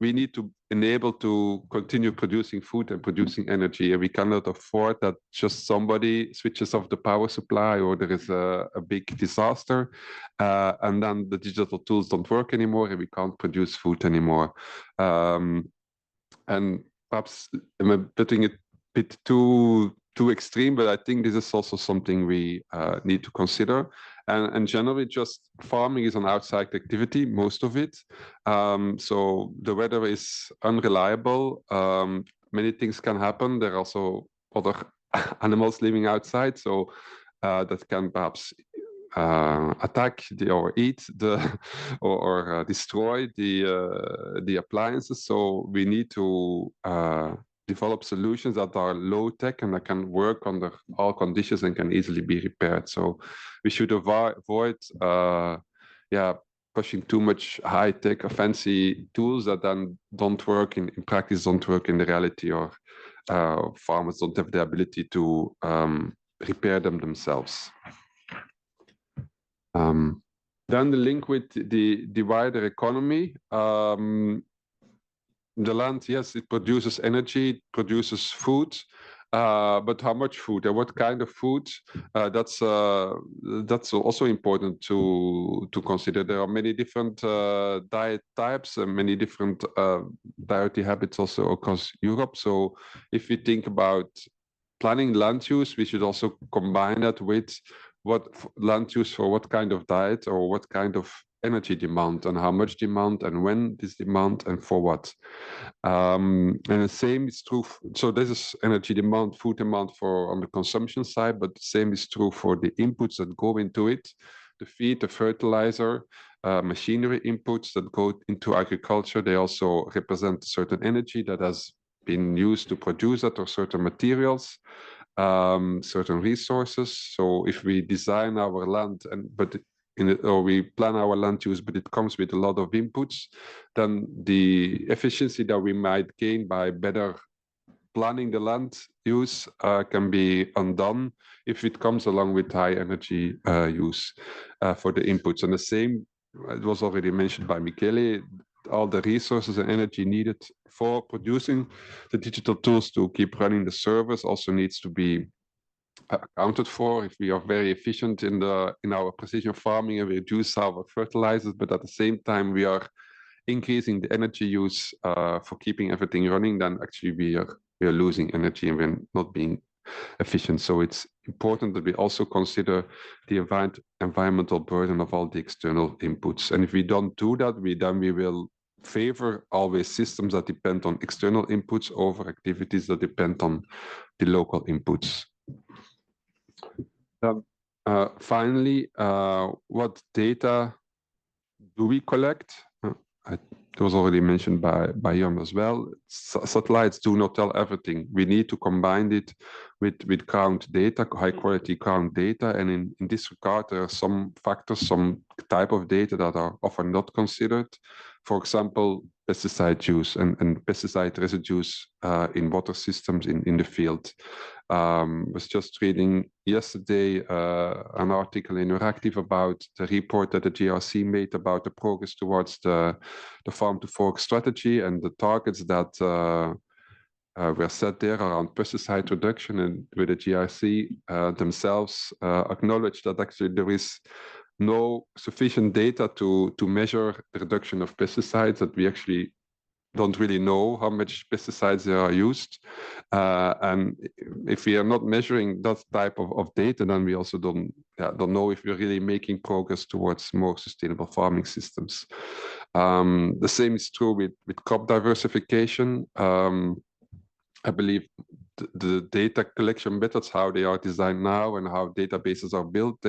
we need to enable to continue producing food and producing energy. And we cannot afford that just somebody switches off the power supply or there is a big disaster and then the digital tools don't work anymore and we can't produce food anymore. And perhaps I'm putting it a bit too extreme, but I think this is also something we need to consider. And generally, just farming is an outside activity, most of it. So the weather is unreliable. Many things can happen. There are also other animals living outside, so that can perhaps attack or eat or destroy the appliances. So we need to develop solutions that are low tech and that can work under all conditions and can easily be repaired. So we should avoid pushing too much high tech or fancy tools that then don't work in practice, don't work in the reality, or farmers don't have the ability to repair them themselves. Then the link with the wider economy. The land, yes, it produces energy, it produces food, but how much food and what kind of food? That's also important to consider. There are many different diet types and many different dietary habits also across Europe. So if we think about planning land use, we should also combine that with what land use for what kind of diet or what kind of energy demand and how much demand and when this demand and for what. And the same is true. So this is energy demand, food demand for on the consumption side, but the same is true for the inputs that go into it, the feed, the fertilizer, machinery inputs that go into agriculture. They also represent certain energy that has been used to produce that, or certain materials, certain resources. So if we design our land or we plan our land use, but it comes with a lot of inputs, then the efficiency that we might gain by better planning the land use can be undone if it comes along with high energy use for the inputs. And the same, it was already mentioned by Michele, all the resources and energy needed for producing the digital tools to keep running the servers also needs to be accounted for. If we are very efficient in our precision farming and we reduce our fertilizers, but at the same time we are increasing the energy use for keeping everything running, then actually we are losing energy and we're not being efficient. So it's important that we also consider the environmental burden of all the external inputs. And if we don't do that, we will favor always systems that depend on external inputs over activities that depend on the local inputs. Finally, what data do we collect? It was already mentioned by Jan as well. Satellites do not tell everything. We need to combine it with ground data, high quality ground data. And in this regard, there are some factors, some type of data that are often not considered. For example, pesticide use and pesticide residues in water systems in the field. Was just reading yesterday an article in Euractiv about the report that the GRC made about the progress towards the farm to fork strategy and the targets that were set there around pesticide reduction, and with the GRC themselves acknowledge that actually there is no sufficient data to measure the reduction of pesticides, that we actually don't really know how much pesticides there are used. And if we are not measuring that type of data, then we also don't know if we're really making progress towards more sustainable farming systems. The same is true with crop diversification. I believe the data collection methods, how they are designed now and how databases are built,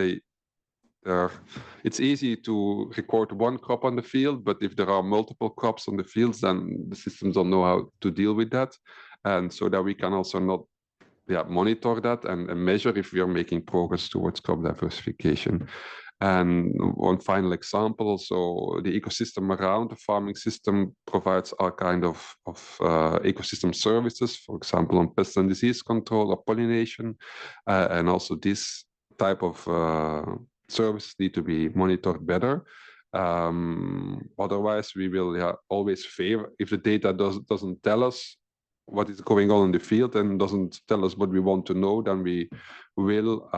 it's easy to record one crop on the field, but if there are multiple crops on the fields, then the systems don't know how to deal with that. And so that we can also not monitor that and measure if we are making progress towards crop diversification. And one final example, so the ecosystem around the farming system provides all kind of ecosystem services, for example, on pest and disease control or pollination, and also this type of services need to be monitored better. Otherwise, we will always favor, if the data doesn't tell us what is going on in the field and doesn't tell us what we want to know, then we will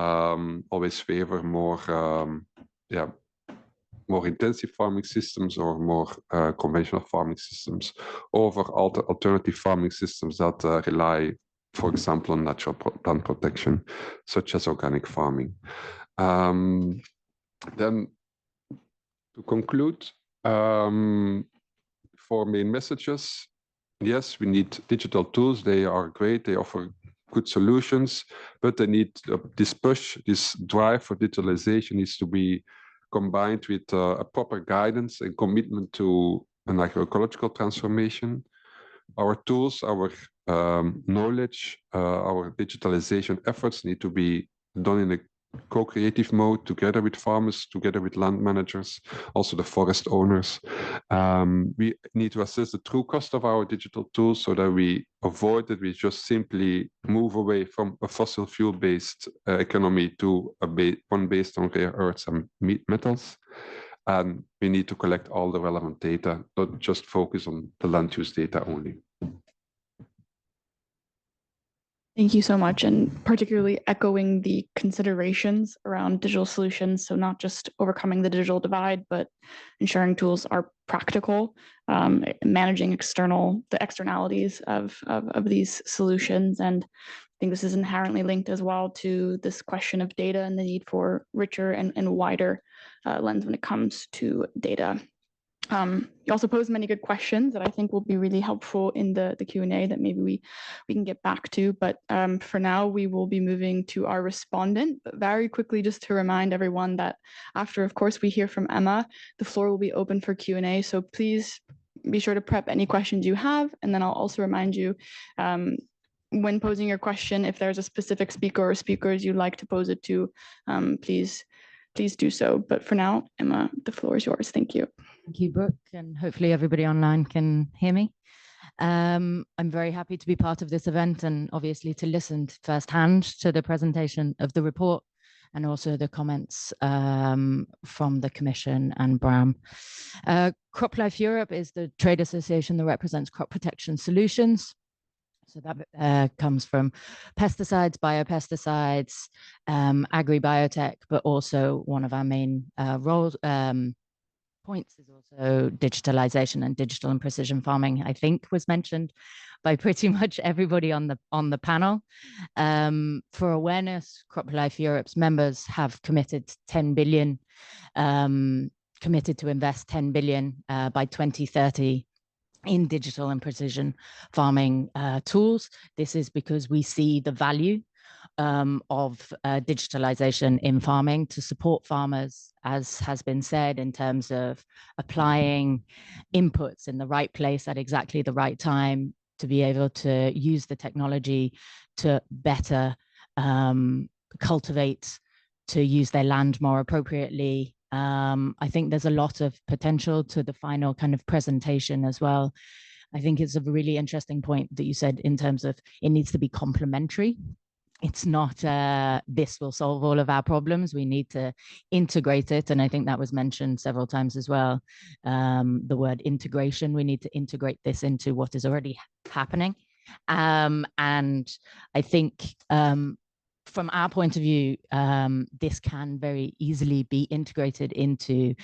always favor more intensive farming systems or more conventional farming systems over alternative farming systems that rely, for example, on natural plant protection, such as organic farming. Then to conclude, 4 main messages. Yes, we need digital tools. They are great. They offer good solutions, but they need this push, this drive for digitalization needs to be combined with a proper guidance and commitment to an agroecological transformation. Our tools, our knowledge, our digitalization efforts need to be done in a co-creative mode together with farmers, together with land managers, also the forest owners. We need to assess the true cost of our digital tools so that we avoid that we just simply move away from a fossil fuel-based economy to one based on rare earths and metals. And we need to collect all the relevant data, not just focus on the land use data only. Thank you so much, and particularly echoing the considerations around digital solutions. So not just overcoming the digital divide, but ensuring tools are practical, managing the externalities of these solutions. And I think this is inherently linked as well to this question of data and the need for richer and wider lens when it comes to data. You also posed many good questions that I think will be really helpful in the Q&A that maybe we can get back to. But for now, we will be moving to our respondent. But very quickly, just to remind everyone that after, of course, we hear from Emma, the floor will be open for Q&A. So please be sure to prep any questions you have. And then I'll also remind you, when posing your question, if there's a specific speaker or speakers you'd like to pose it to, please do so. But for now, Emma, the floor is yours. Thank you. Thank you, Brooke, and hopefully everybody online can hear me. I'm very happy to be part of this event and obviously to listen firsthand to the presentation of the report and also the comments from the Commission and Bram. CropLife Europe is the trade association that represents crop protection solutions. So that comes from pesticides, biopesticides, agri-biotech, but also one of our main points is also digitalization, and digital and precision farming, I think, was mentioned by pretty much everybody on the panel. For awareness, CropLife Europe's members have committed 10 billion, committed to invest 10 billion by 2030 in digital and precision farming tools. This is because we see the value of digitalization in farming to support farmers, as has been said, in terms of applying inputs in the right place at exactly the right time to be able to use the technology to better cultivate, to use their land more appropriately. I think there's a lot of potential to the final kind of presentation as well. I think it's a really interesting point that you said in terms of it needs to be complementary. It's not this will solve all of our problems. We need to integrate it. And I think that was mentioned several times as well. The word integration, we need to integrate this into what is already happening. And I think from our point of view, this can very easily be integrated into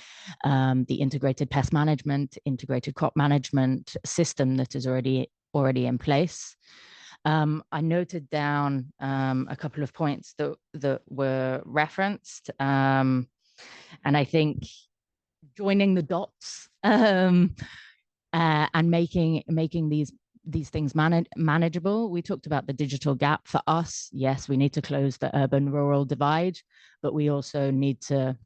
the integrated pest management, integrated crop management system that is already in place. I noted down a couple of points that were referenced, and I think joining the dots and making these things manageable. We talked about the digital gap for us. Yes, we need to close the urban-rural divide, but we also need to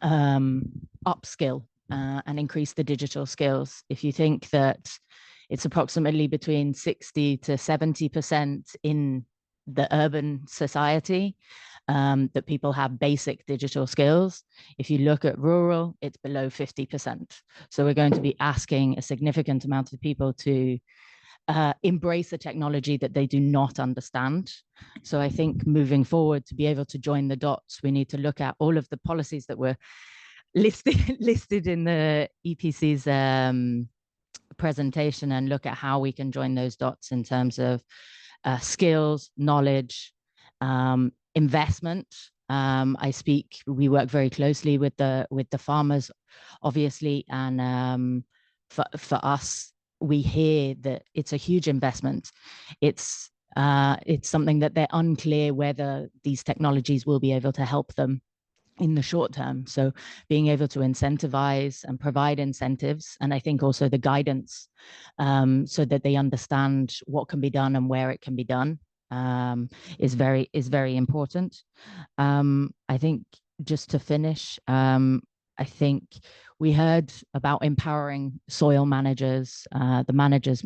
upskill and increase the digital skills. If you think that it's approximately between 60 to 70% in the urban society that people have basic digital skills. If you look at rural, it's below 50%. So we're going to be asking a significant amount of people to embrace a technology that they do not understand. So I think moving forward, to be able to join the dots, we need to look at all of the policies that were listed in the EPC's presentation and look at how we can join those dots in terms of skills, knowledge, investment. We work very closely with the farmers, obviously, and for us, we hear that it's a huge investment. It's something that they're unclear whether these technologies will be able to help them in the short term. So being able to incentivize and provide incentives, and I think also the guidance so that they understand what can be done and where it can be done. is very important. I think just to finish, I think we heard about empowering soil managers, the managers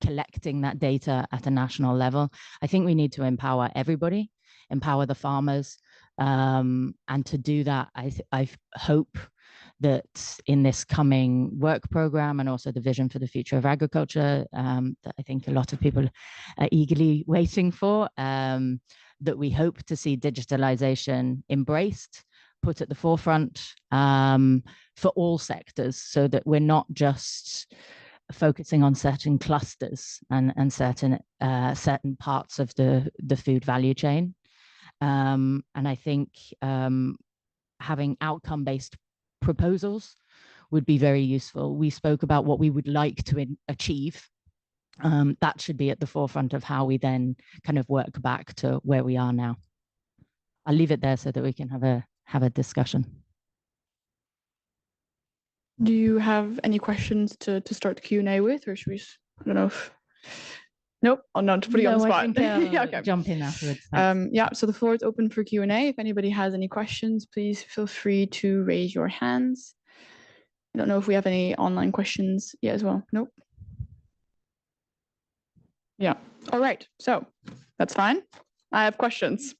collecting that data at a national level. I think we need to empower everybody, empower the farmers, and to do that, I hope that in this coming work program and also the vision for the future of agriculture, that I think a lot of people are eagerly waiting for, that we hope to see digitalization embraced, put at the forefront for all sectors, so that we're not just focusing on certain clusters and certain parts of the food value chain. And I think having outcome-based proposals would be very useful. We spoke about what we would like to achieve. That should be at the forefront of how we then kind of work back to where we are now. I'll leave it there so that we can have a discussion. Do you have any questions to start the Q&A with, or should we? I don't know if. Nope, I'll not to put you on the spot. Yeah, okay. Jump in afterwards. Yeah, so the floor is open for Q&A. If anybody has any questions, please feel free to raise your hands. I don't know if we have any online questions yet as well. Nope. Yeah, all right, so that's fine. I have questions.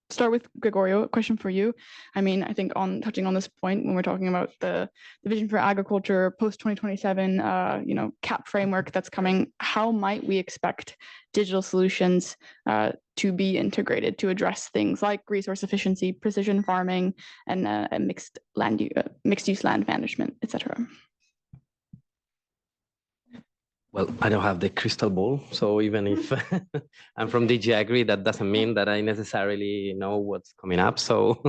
Start with Gregorio, a question for you. I mean, I think touching on this point when we're talking about the vision for agriculture post 2027, CAP framework that's coming, how might we expect digital solutions to be integrated to address things like resource efficiency, precision farming, and mixed use land management, etc.? Well, I don't have the crystal ball, so even if I'm from DG AGRI, that doesn't mean that I necessarily know what's coming up. So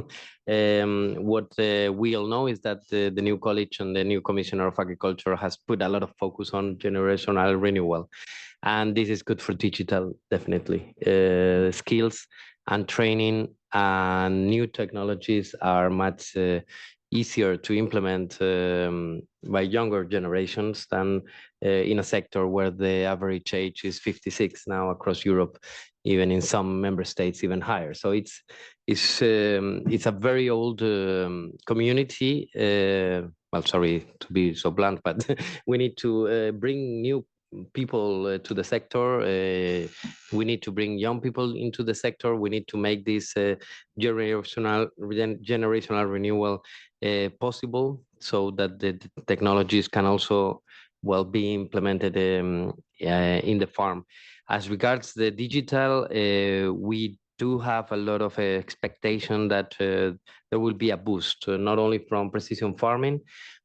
what we all know is that the new college and the new Commissioner of Agriculture has put a lot of focus on generational renewal. And this is good for digital, definitely. Skills and training and new technologies are much easier to implement by younger generations than in a sector where the average age is 56 now across Europe, even in some member states even higher. So it's a very old community. Well, sorry to be so blunt, but we need to bring new people to the sector. We need to bring young people into the sector. We need to make this generational renewal possible, so that the technologies can also be implemented in the farm. As regards the digital, we do have a lot of expectation that there will be a boost, not only from precision farming,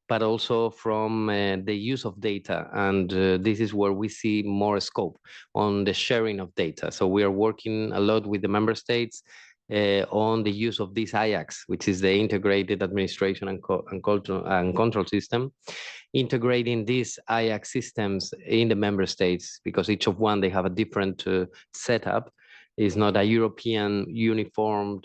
but also from the use of data. And this is where we see more scope on the sharing of data. So we are working a lot with the member states on the use of this IACS, which is the Integrated Administration and Control System, integrating these IACS systems in the member states, because each of one, they have a different setup. It's not a European uniformed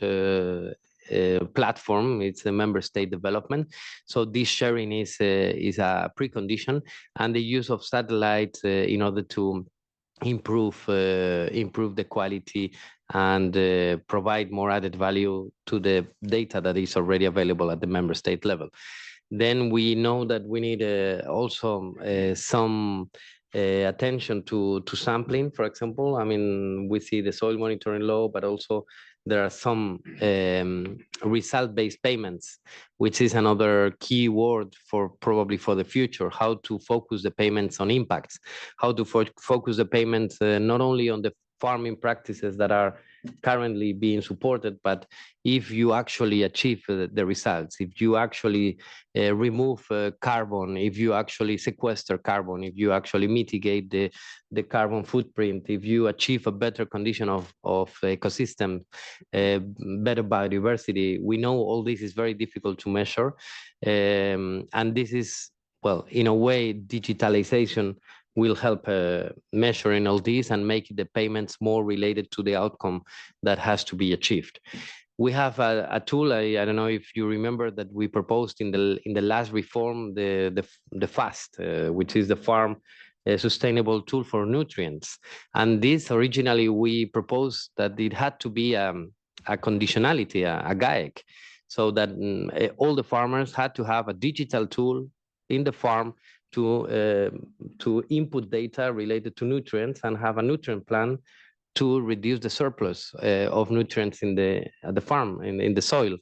platform, it's a member state development. So this sharing is a precondition, and the use of satellites in order to improve the quality and provide more added value to the data that is already available at the member state level. Then we know that we need also some attention to sampling, for example. I mean, we see the soil monitoring law, but also there are some result-based payments, which is another key word for probably for the future, how to focus the payments on impacts, how to focus the payments not only on the farming practices that are currently being supported, but if you actually achieve the results, if you actually remove carbon, if you actually sequester carbon, if you actually mitigate the carbon footprint, if you achieve a better condition of ecosystem, better biodiversity. We know all this is very difficult to measure. And this is, well, in a way, digitalization will help measuring all these and make the payments more related to the outcome that has to be achieved. We have a tool. I don't know if you remember that we proposed in the last reform the FAST, which is the Farm sustainable tool for nutrients. And this originally we proposed that it had to be a conditionality, a GAEC, so that all the farmers had to have a digital tool in the farm to input data related to nutrients and have a nutrient plan to reduce the surplus of nutrients in the farm, in the soil.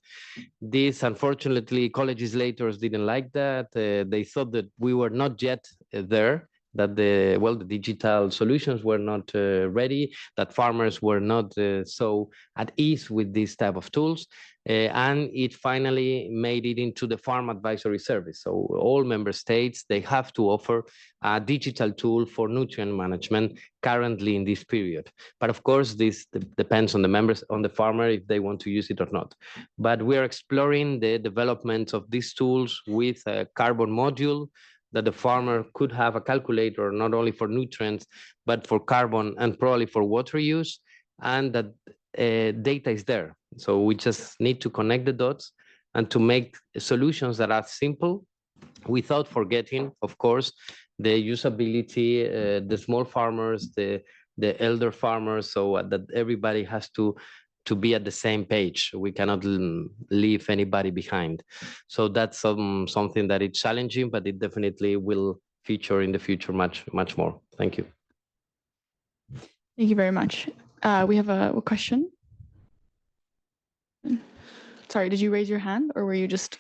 This, unfortunately, co-legislators didn't like that. They thought that we were not yet there, that the digital solutions were not ready, that farmers were not so at ease with this type of tools. And it finally made it into the farm advisory service. So all member states, they have to offer a digital tool for nutrient management currently in this period. But of course, this depends on the farmer if they want to use it or not. But we are exploring the development of these tools with a carbon module, that the farmer could have a calculator not only for nutrients, but for carbon and probably for water use, and that data is there. So we just need to connect the dots and to make solutions that are simple without forgetting, of course, the usability, the small farmers, the elder farmers, so that everybody has to be at the same page. We cannot leave anybody behind. So that's something that is challenging, but it definitely will feature in the future much more. Thank you. Thank you very much. We have a question. Sorry, did you raise your hand or were you just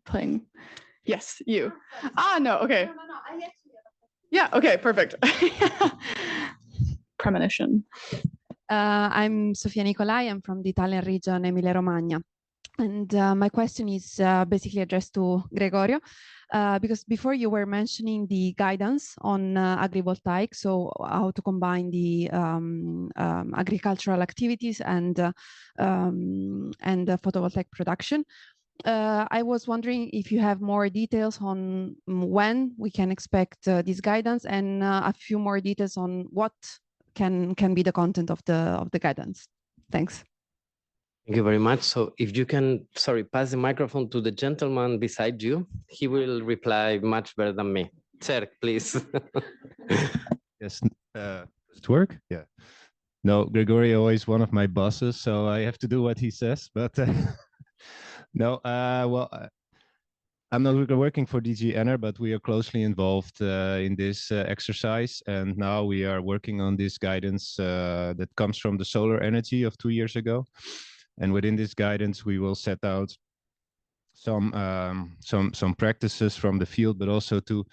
playing? Yes, you. No, okay. No, I actually yeah, okay, perfect. Premonition. I'm Sofia Nicolai. I'm from the Italian region, Emilia-Romagna. And my question is basically addressed to Gregorio, because before you were mentioning the guidance on agrivoltaic, so how to combine the agricultural activities and photovoltaic production. I was wondering if you have more details on when we can expect this guidance, and a few more details on what can be the content of the guidance. Thanks. Thank you very much. So if you can, pass the microphone to the gentleman beside you, he will reply much better than me. Sir, please. Yes, does it work? Yeah. No, Gregorio is one of my bosses, so I have to do what he says, but no, well, I'm not working for DG Ener, but we are closely involved in this exercise. And now we are working on this guidance that comes from the solar energy of 2 years ago. And within this guidance, we will set out some practices from the field, but also to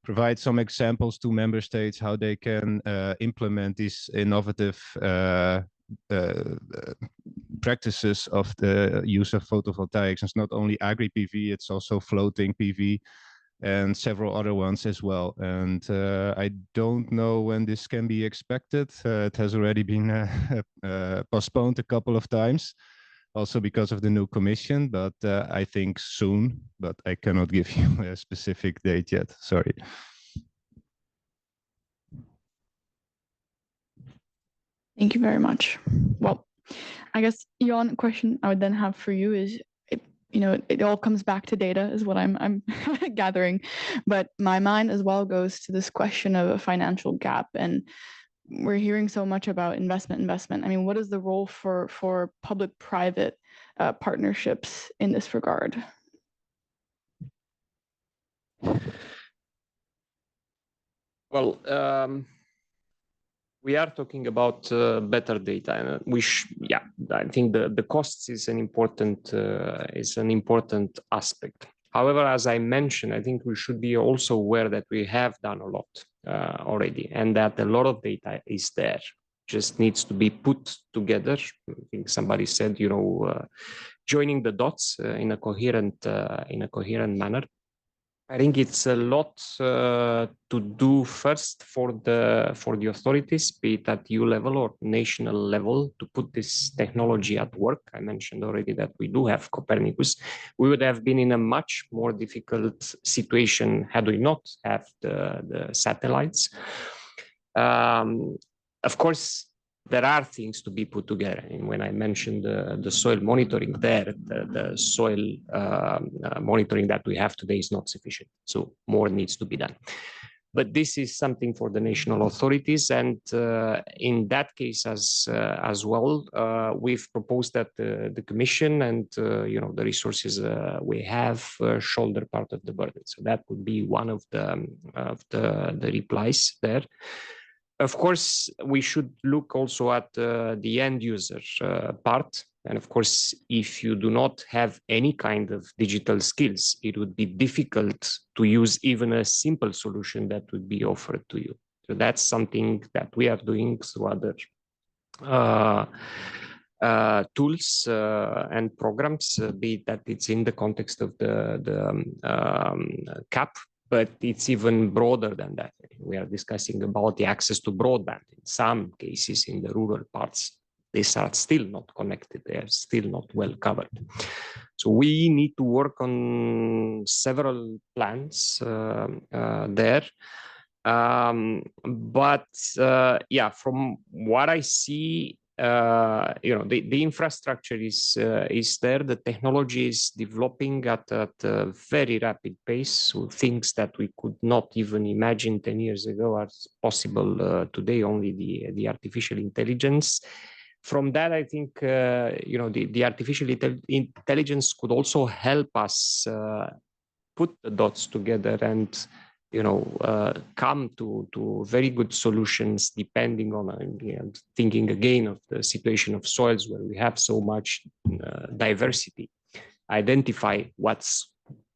provide some examples to member states how they can implement these innovative practices of the use of photovoltaics. It's not only agri PV, it's also floating PV and several other ones as well. And I don't know when this can be expected. It has already been postponed a couple of times, also because of the new commission, but I think soon, but I cannot give you a specific date yet, sorry. Thank you very much. Well, I guess, Jan, question I would then have for you is, it all comes back to data is what I'm gathering, but my mind as well goes to this question of a financial gap. And we're hearing so much about investment. I mean, what is the role for public-private partnerships in this regard? Well, we are talking about better data, and I think the costs is an important aspect. However, as I mentioned, I think we should be also aware that we have done a lot already, and that a lot of data is there, just needs to be put together. I think somebody said, joining the dots in a coherent manner. I think it's a lot to do first for the authorities, be it at EU level or national level, to put this technology at work. I mentioned already that we do have Copernicus. We would have been in a much more difficult situation had we not have the satellites. Of course, there are things to be put together. And when I mentioned the soil monitoring there, the soil monitoring that we have today is not sufficient. So more needs to be done. But this is something for the national authorities, and in that case as well, we've proposed that the Commission and the resources we have shoulder part of the burden. So that would be one of the replies there. Of course, we should look also at the end user part. And of course, if you do not have any kind of digital skills, it would be difficult to use even a simple solution that would be offered to you. So that's something that we are doing through other tools and programs, be it that it's in the context of the CAP, but it's even broader than that. We are discussing about the access to broadband. In some cases, in the rural parts, these are still not connected. They are still not well covered. So we need to work on several plans there. But yeah, from what I see, the infrastructure is there. The technology is developing at a very rapid pace. So things that we could not even imagine 10 years ago are possible today. Only the artificial intelligence. From that, I think the artificial intelligence could also help us put the dots together and come to very good solutions depending on thinking again of the situation of soils where we have so much diversity. Identify what's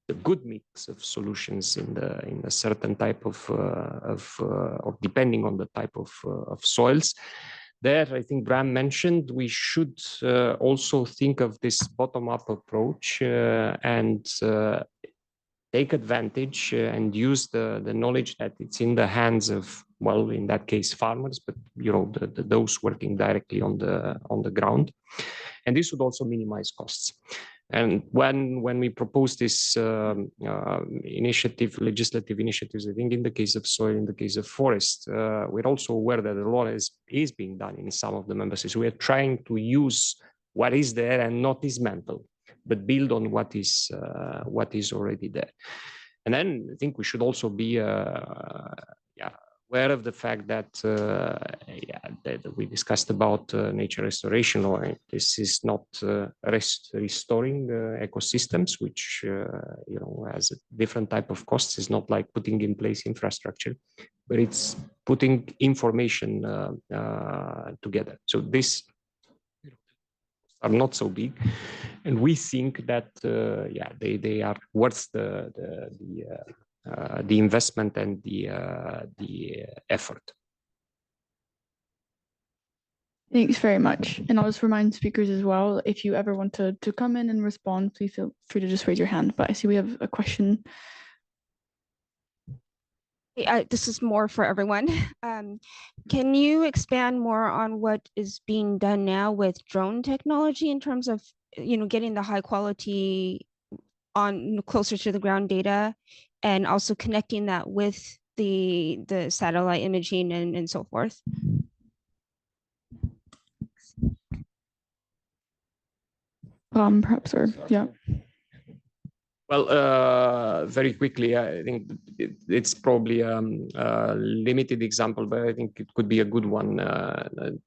the good mix of solutions in a certain type of or depending on the type of soils. There, I think Bram mentioned we should also think of this bottom-up approach and take advantage and use the knowledge that it's in the hands of, well, in that case, farmers, but those working directly on the ground. And this would also minimize costs. And when we propose this legislative initiatives, I think in the case of soil, in the case of forest, we're also aware that a lot is being done in some of the member states. We are trying to use what is there and not dismantle, but build on what is already there. And then I think we should also be aware of the fact that that we discussed about nature restoration, or this is not restoring ecosystems, which has a different type of costs. It's not like putting in place infrastructure, but it's putting information together. So this are not so big, and we think that they are worth the investment and the effort. Thanks very much. And I'll just remind speakers as well, if you ever want to come in and respond, please feel free to just raise your hand. But I see we have a question. This is more for everyone. Can you expand more on what is being done now with drone technology in terms of getting the high quality on closer to the ground data, and also connecting that with the satellite imaging and so forth? Perhaps, or yeah. Well, very quickly, I think it's probably a limited example, but I think it could be a good one.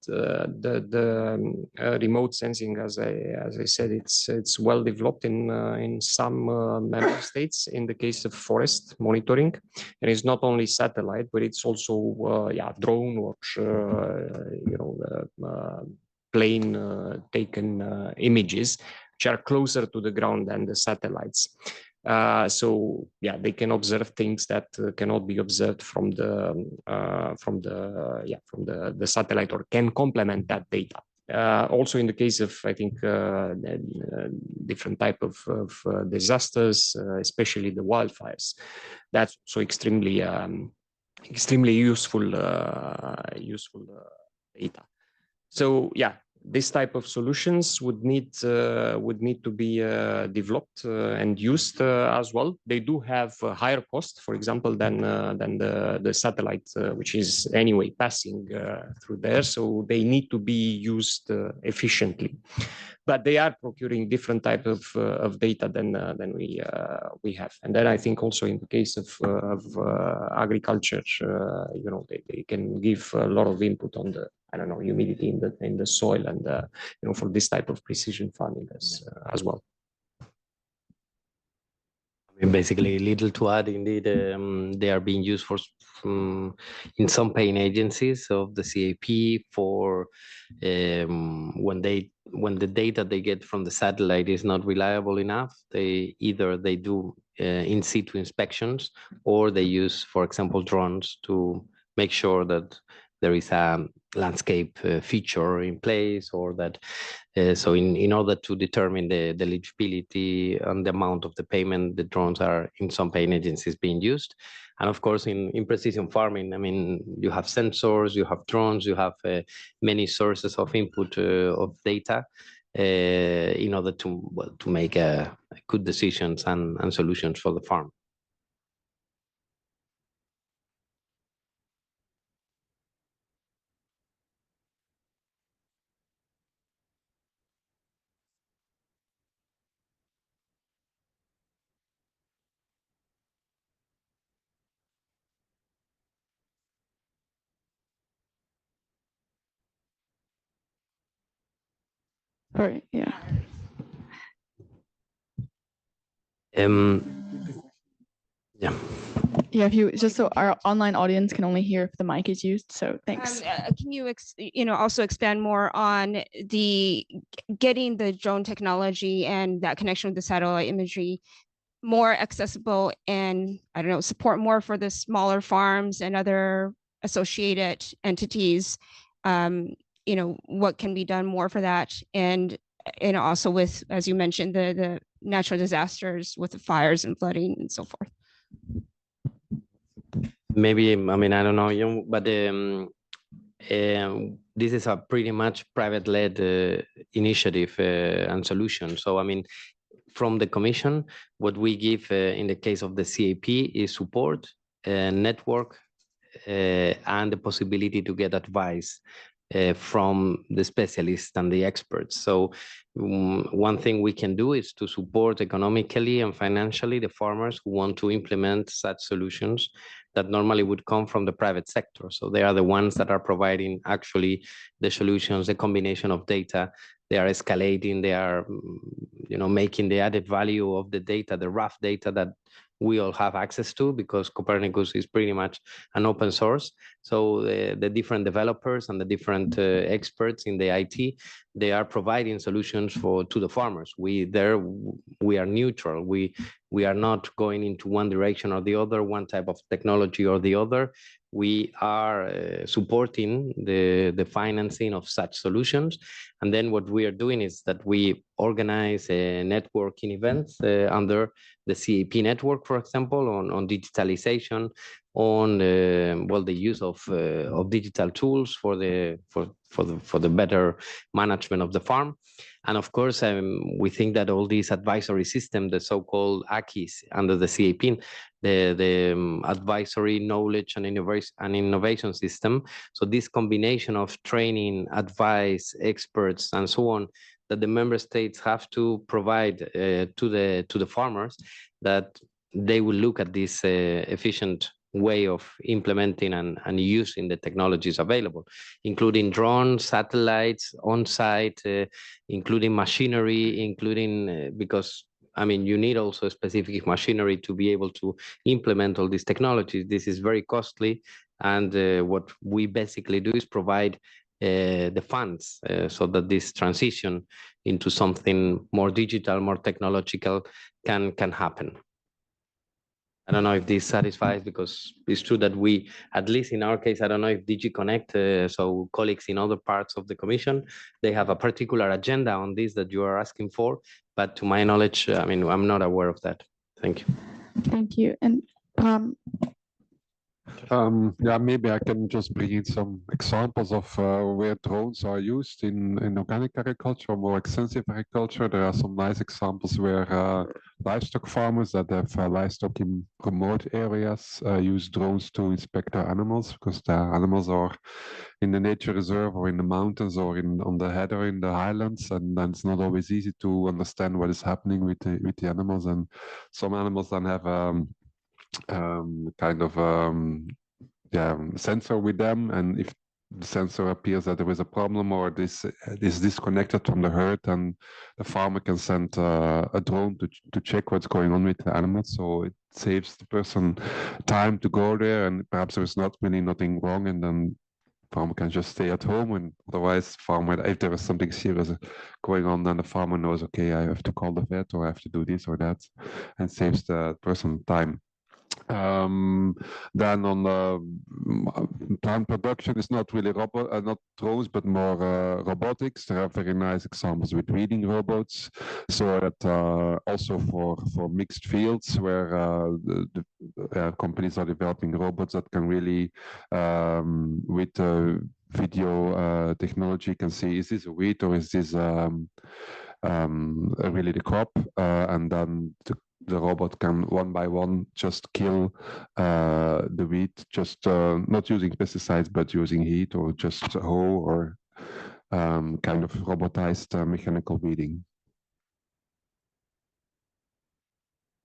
The remote sensing, as I said, it's well developed in some member states. In the case of forest monitoring, and it's not only satellite, but it's also drone or plane taken images, which are closer to the ground than the satellites. So they can observe things that cannot be observed from the satellite, or can complement that data. Also in the case of, I think, different type of disasters, especially the wildfires, that's so extremely useful data. So this type of solutions would need to be developed and used as well. They do have a higher cost, for example, than the satellite, which is anyway passing through there. So they need to be used efficiently. But they are procuring different type of data than we have. And then I think also in the case of agriculture, you know, they can give a lot of input on the, I don't know, humidity in the soil, and you know, for this type of precision farming as well. I mean, basically, little to add. Indeed, they are being used for in some paying agencies of the CAP for when the data they get from the satellite is not reliable enough. They do in situ inspections, or they use, for example, drones to make sure that there is a landscape feature in place, or that so in order to determine the eligibility and the amount of the payment, the drones are in some paying agencies being used. And of course, in precision farming, I mean, you have sensors, you have drones, you have many sources of input of data in order to make good decisions and solutions for the farm. Right, yeah. Yeah. Yeah, if you just so our online audience can only hear if the mic is used. So thanks. Can you also expand more on the getting the drone technology and that connection with the satellite imagery more accessible, and I don't know, support more for the smaller farms and other associated entities? You know, what can be done more for that, and also with, as you mentioned, the natural disasters with the fires and flooding and so forth. Maybe, I mean, I don't know, but this is a pretty much private-led initiative and solution. So, I mean, from the Commission, what we give in the case of the CAP is support, network, and the possibility to get advice from the specialists and the experts. So one thing we can do is to support economically and financially the farmers who want to implement such solutions that normally would come from the private sector. So they are the ones that are providing actually the solutions, the combination of data. They are escalating, they are, you know, making the added value of the data, the rough data that we all have access to, because Copernicus is pretty much an open source. So the different developers and the different experts in the IT, they are providing solutions to the farmers. We are neutral. We are not going into one direction or the other, one type of technology or the other. We are supporting the financing of such solutions. And then what we are doing is that we organize networking events under the CAP network, for example, on digitalisation, on the use of digital tools for the better management of the farm. And of course, we think that all these advisory systems, the so-called AGRIs under the CAP, the advisory knowledge and innovation system. So this combination of training, advice, experts, and so on, that the member states have to provide to the farmers, that they will look at this efficient way of implementing and using the technologies available, including drones, satellites, on-site, including machinery, including because I mean, you need also specific machinery to be able to implement all these technologies. This is very costly, and what we basically do is provide the funds so that this transition into something more digital, more technological can happen. I don't know if this satisfies, because it's true that we, at least in our case, I don't know if DG Connect, so colleagues in other parts of the Commission, they have a particular agenda on this that you are asking for, but to my knowledge, I mean, I'm not aware of that. Thank you. Thank you. And Yeah, maybe I can just bring in some examples of where drones are used in organic agriculture or more extensive agriculture. There are some nice examples where livestock farmers that have livestock in remote areas use drones to inspect their animals, because the animals are in the nature reserve or in the mountains or on the heather in the highlands, and then it's not always easy to understand what is happening with the animals. And some animals then have kind of sensor with them, and if the sensor appears that there is a problem or this is disconnected from the herd, and the farmer can send a drone to check what's going on with the animals. So it saves the person time to go there, and perhaps there is not really nothing wrong, and then farmer can just stay at home. And otherwise, farmer, if there is something serious going on, then the farmer knows, okay, I have to call the vet or I have to do this or that, and saves the person time. Then on plant production, it's not really not drones, but more robotics. There are very nice examples with weeding robots. So that also for mixed fields, where the companies are developing robots that can really, with video technology, can see, is this a wheat or is this really the crop? And then the robot can one by one just kill the wheat, just not using pesticides, but using heat or just hoe or kind of robotized mechanical weeding.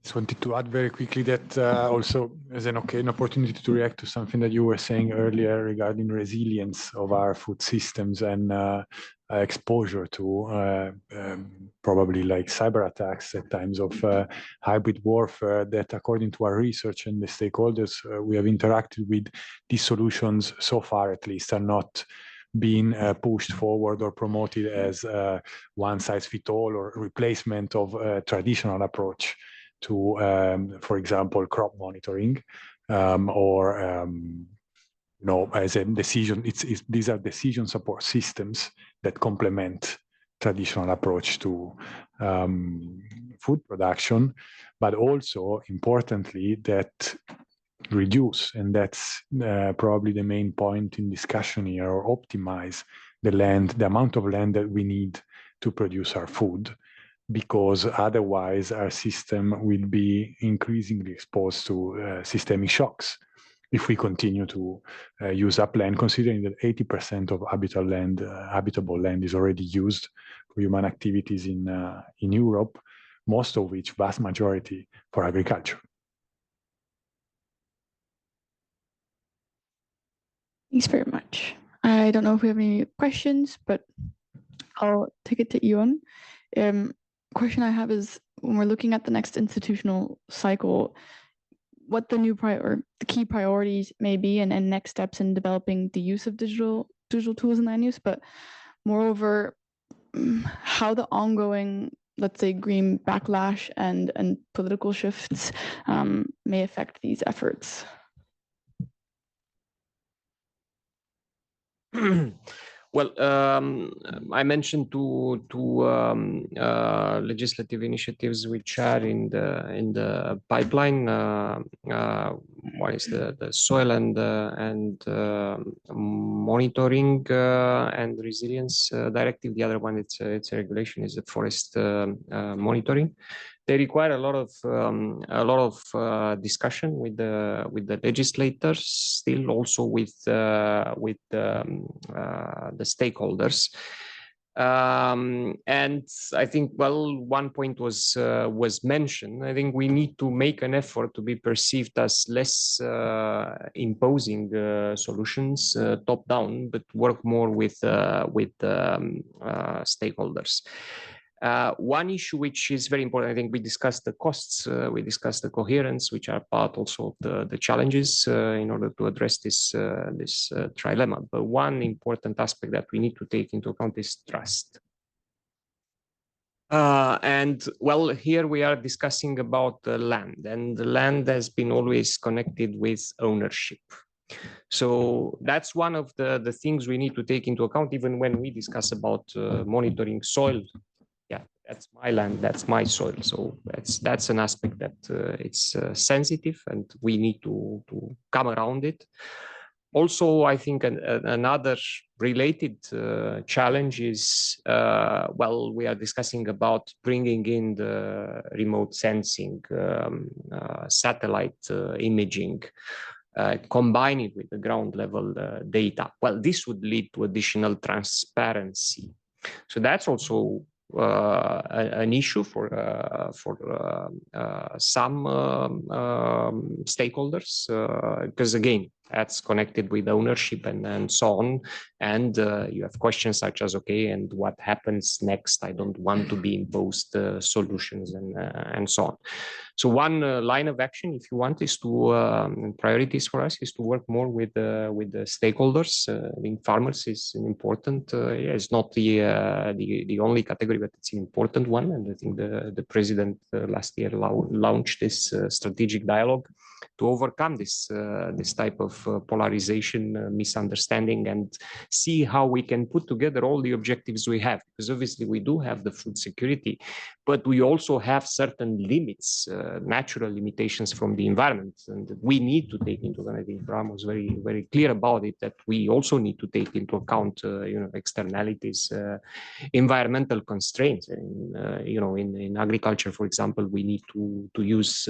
Just wanted to add very quickly that also as an opportunity to react to something that you were saying earlier regarding resilience of our food systems and exposure to probably like cyber attacks at times of hybrid warfare, that according to our research and the stakeholders we have interacted with, these solutions so far at least are not being pushed forward or promoted as one size fit all or replacement of a traditional approach to, for example, crop monitoring, or you know, as a decision. These are decision support systems that complement traditional approach to food production, but also importantly that reduce, and that's probably the main point in discussion here, or optimize the land, the amount of land that we need to produce our food, because otherwise our system will be increasingly exposed to systemic shocks if we continue to use up land, considering that 80% of habitable land is already used for human activities in Europe, most of which, vast majority, for agriculture. Thanks very much. I don't know if we have any questions, but I'll take it to Ion. Question I have is, when we're looking at the next institutional cycle, what the key priorities may be and next steps in developing the use of digital tools in land use, but moreover, how the ongoing, let's say, green backlash and political shifts may affect these efforts. Well, I mentioned two legislative initiatives which are in the pipeline. One is the soil and monitoring and resilience directive. The other one, it's a regulation, is the forest monitoring. They require a lot of discussion with the legislators, still also with the stakeholders. And I think, well, one point was mentioned. I think we need to make an effort to be perceived as less imposing solutions top down, but work more with stakeholders. One issue which is very important, I think we discussed the costs, we discussed the coherence, which are part also of the challenges in order to address this trilemma. But one important aspect that we need to take into account is trust. And well, here we are discussing about land, and the land has been always connected with ownership. So that's one of the things we need to take into account, even when we discuss about monitoring soil yeah, that's my land, that's my soil. So that's an aspect that it's sensitive, and we need to come around it. Also, I think another related challenge is, well, we are discussing about bringing in the remote sensing, satellite imaging, combining with the ground level data. Well, this would lead to additional transparency. So that's also an issue for some stakeholders, because again, that's connected with ownership and so on. And you have questions such as, okay, and what happens next? I don't want to be imposed solutions and so on. So one line of action, if you want, is to priorities for us is to work more with the stakeholders. I think farmers is an important. Yeah, it's not the only category, but it's an important one. And I think the president last year launched this strategic dialogue to overcome this type of polarization, misunderstanding, and see how we can put together all the objectives we have. Because obviously we do have the food security, but we also have certain limits, natural limitations from the environment, and we need to take into account. I think Bram was very clear about it, that we also need to take into account, externalities, environmental constraints. And, in agriculture, for example, we need to use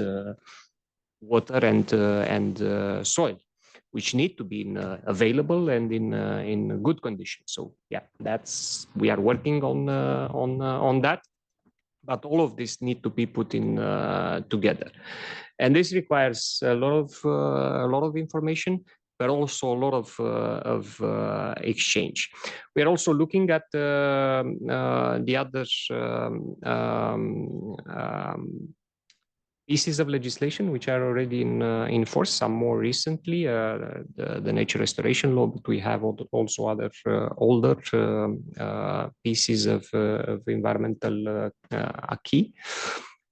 water and soil, which need to be available and in good condition. So yeah, we are working on that. But all of this need to be put in together, and this requires a lot of information, but also a lot of exchange. We are also looking at the other pieces of legislation which are already in force. Some more recently, the nature restoration law, but we have also other older pieces of environmental acquis.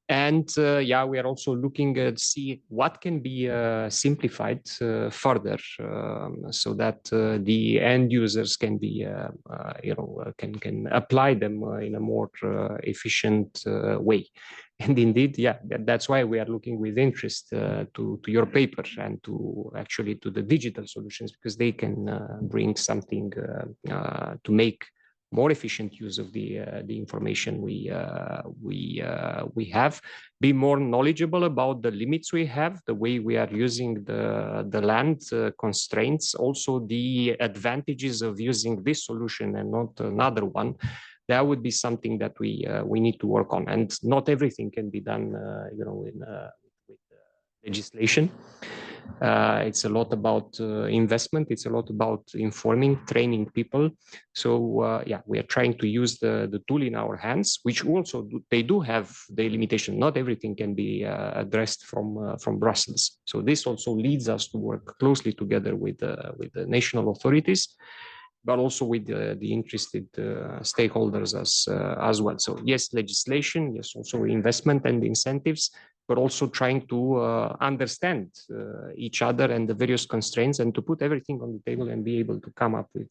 And yeah, we are also looking at see what can be simplified further, so that the end users can be, can apply them in a more efficient way. And indeed, yeah, that's why we are looking with interest to your paper and to the digital solutions, because they can bring something to make more efficient use of the information we have, be more knowledgeable about the limits we have, the way we are using the land constraints, also the advantages of using this solution and not another one. That would be something that we need to work on, and not everything can be done, with legislation. It's a lot about investment. It's a lot about informing, training people. So yeah, we are trying to use the tool in our hands, which also they do have the limitation. Not everything can be addressed from Brussels. So this also leads us to work closely together with the national authorities, but also with the interested stakeholders as well. So yes, legislation, yes, also investment and incentives, but also trying to understand each other and the various constraints, and to put everything on the table and be able to come up with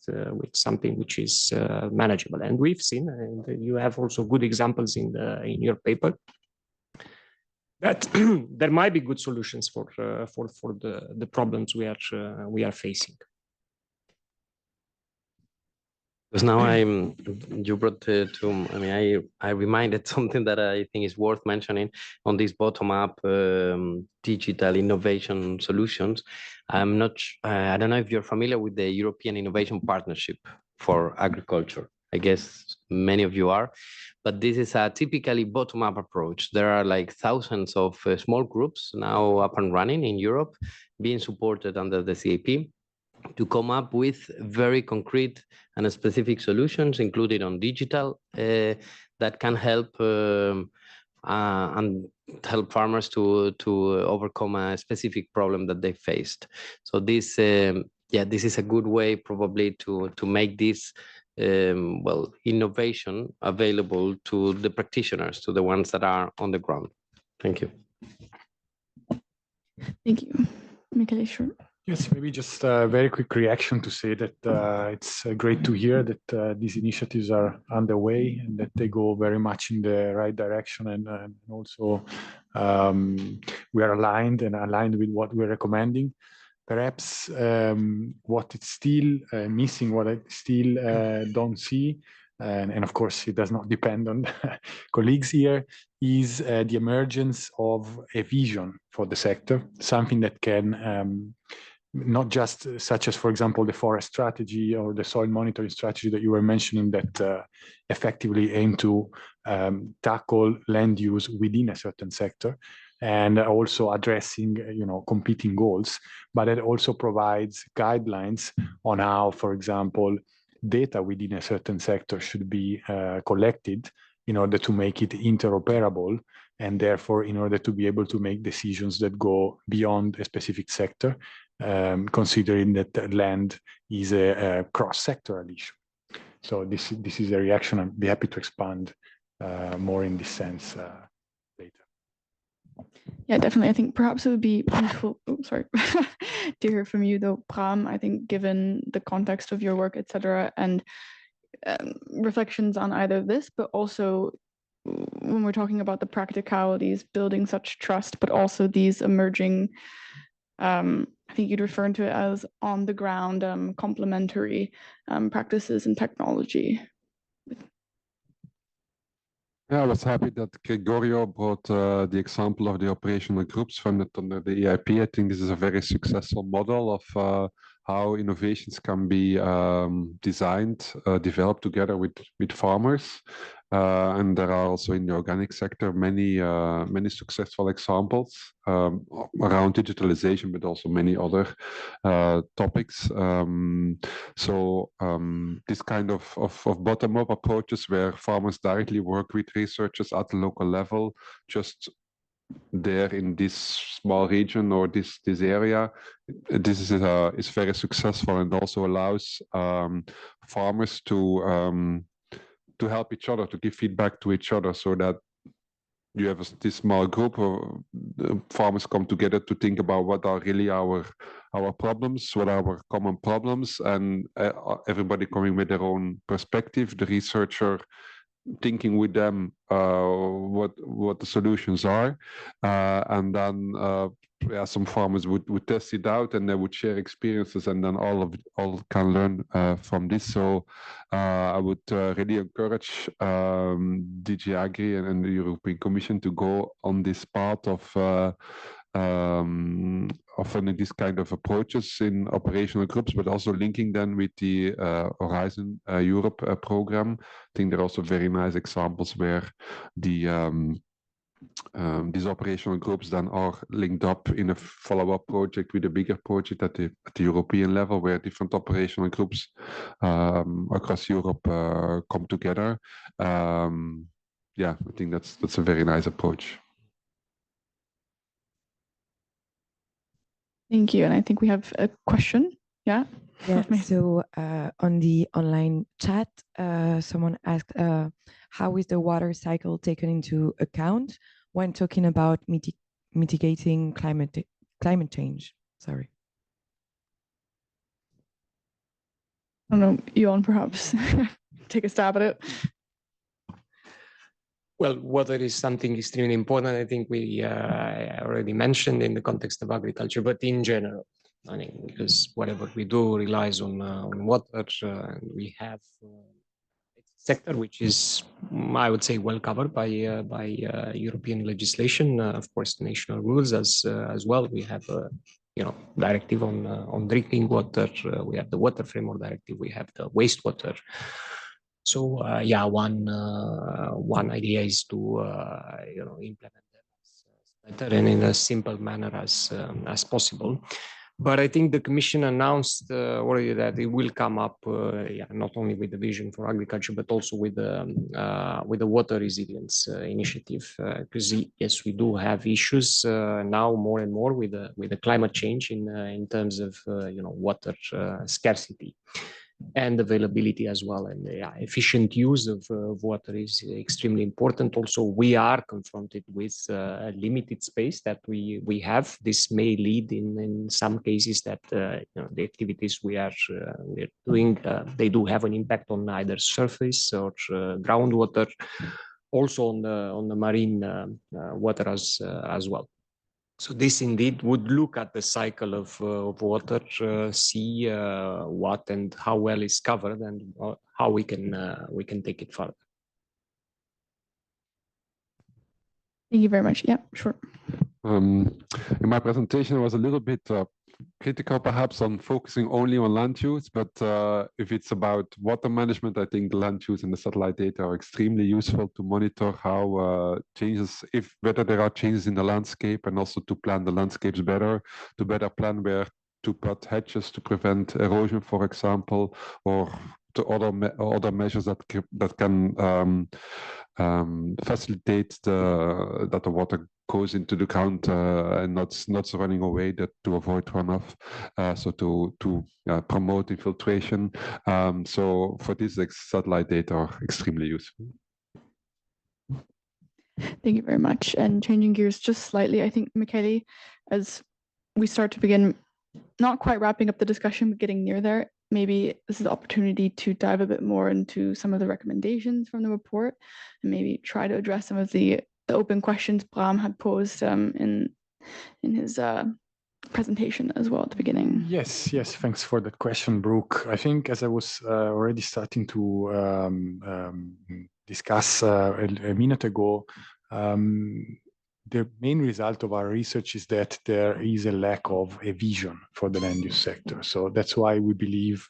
something which is manageable. And we've seen, and you have also good examples in your paper, that there might be good solutions for the problems we are facing. Because now you brought I reminded something that I think is worth mentioning on these bottom-up digital innovation solutions. I don't know if you're familiar with the European Innovation Partnership for Agriculture. I guess many of you are, but this is a typically bottom-up approach. There are like thousands of small groups now up and running in Europe, being supported under the CAP, to come up with very concrete and specific solutions, including on digital, that can help and help farmers to overcome a specific problem that they faced. So this, this is a good way probably to make this innovation available to the practitioners, to the ones that are on the ground. Thank you. Thank you, Michele. Sure. Yes, maybe just a very quick reaction to say that it's great to hear that these initiatives are underway and that they go very much in the right direction, and also we are aligned with what we're recommending. Perhaps what it's still missing, what I still don't see, and of course it does not depend on colleagues here, is the emergence of a vision for the sector, something that can not just such as, for example, the forest strategy or the soil monitoring strategy that you were mentioning that effectively aim to tackle land use within a certain sector and also addressing, competing goals, but it also provides guidelines on how, for example, data within a certain sector should be collected in order to make it interoperable, and therefore in order to be able to make decisions that go beyond a specific sector, considering that land is a cross-sectoral issue. So this is a reaction. I'd be happy to expand more in this sense later. Yeah, definitely. I think perhaps it would be useful, to hear from you though, Bram. I think given the context of your work, etc., and reflections on either this, but also when we're talking about the practicalities, building such trust, but also these emerging, I think you'd refer to it as on the ground complementary practices and technology. Yeah, I was happy that Gregorio brought the example of the operational groups funded under the EIP. I think this is a very successful model of how innovations can be designed, developed together with farmers. And there are also in the organic sector many successful examples around digitalisation, but also many other topics. So this kind of bottom-up approaches where farmers directly work with researchers at the local level, just there in this small region or this area, this is very successful and also allows farmers to help each other, to give feedback to each other, so that you have this small group of farmers come together to think about what are really our problems, what are our common problems, and everybody coming with their own perspective, the researcher thinking with them what the solutions are, and then some farmers would test it out and they would share experiences, and then all can learn from this. So I would really encourage DG AGRI and the European Commission to go on this path of funding this kind of approaches in operational groups, but also linking them with the Horizon Europe program. I think there are also very nice examples where the these operational groups then are linked up in a follow-up project with a bigger project at the European level, where different operational groups across Europe come together. Yeah, I think that's a very nice approach. Thank you. And I think we have a question. Yeah. Yeah. So on the online chat, someone asked, how is the water cycle taken into account when talking about mitigating climate change? Sorry. I don't know, Johan, perhaps take a stab at it. Well, water is something extremely important. I think we already mentioned in the context of agriculture, but in general, I mean, because whatever we do relies on water. We have a sector which is, I would say, well covered by European legislation. Of course, national rules as well. We have directive on drinking water. We have the water framework directive. We have the wastewater. So yeah, one idea is to implement them better and in a simple manner as possible. But I think the Commission announced already that it will come up, not only with the vision for agriculture, but also with the water resilience initiative. Because yes, we do have issues now more and more with the climate change in terms of water scarcity. and availability as well. And efficient use of water is extremely important. Also, we are confronted with a limited space that we have. This may lead in some cases that the activities we're doing, they do have an impact on either surface or groundwater, also on the marine water as well. So this indeed would look at the cycle of water, see what and how well is covered, and how we can take it further. Thank you very much. Yeah, sure. In my presentation, I was a little bit critical perhaps on focusing only on land use, but if it's about water management, I think the land use and the satellite data are extremely useful to monitor how whether there are changes in the landscape, and also to plan the landscapes better, to better plan where to put hedges to prevent erosion, for example, or to other measures that can facilitate that the water goes into the ground and not running away, that to avoid runoff, so to promote infiltration. So for this, satellite data are extremely useful. Thank you very much. And changing gears just slightly, I think, Michele, as we start to begin, not quite wrapping up the discussion, but getting near there, maybe this is the opportunity to dive a bit more into some of the recommendations from the report, and maybe try to address some of the open questions Bram had posed in his presentation as well at the beginning. Yes, thanks for that question, Brooke. I think, as I was already starting to discuss a minute ago, the main result of our research is that there is a lack of a vision for the land use sector. So that's why we believe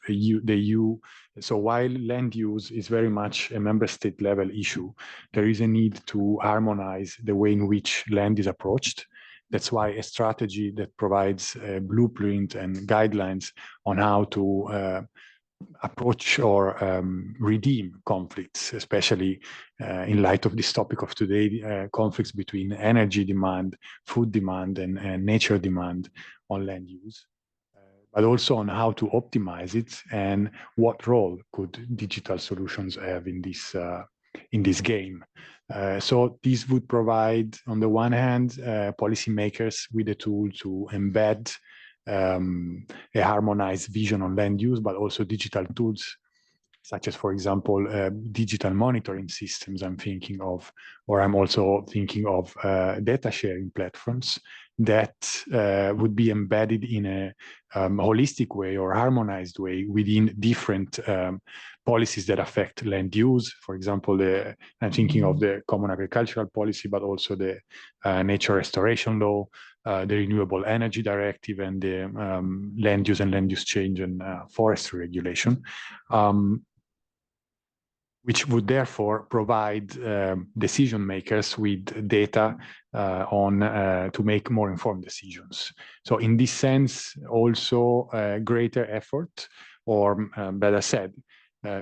so while land use is very much a member state level issue, there is a need to harmonize the way in which land is approached. That's why a strategy that provides a blueprint and guidelines on how to approach or redeem conflicts, especially in light of this topic of today, conflicts between energy demand, food demand, and nature demand on land use, but also on how to optimize it and what role could digital solutions have in this game. So this would provide, on the one hand, policymakers with a tool to embed a harmonized vision on land use, but also digital tools, such as, for example, digital monitoring systems I'm thinking of, or I'm also thinking of data sharing platforms that would be embedded in a holistic way or harmonized way within different policies that affect land use. For example, I'm thinking of the Common Agricultural Policy, but also the Nature Restoration Law, the Renewable Energy Directive, and the Land Use and Land Use Change and Forestry Regulation, which would therefore provide decision makers with data to make more informed decisions. So in this sense, also greater effort, or better said,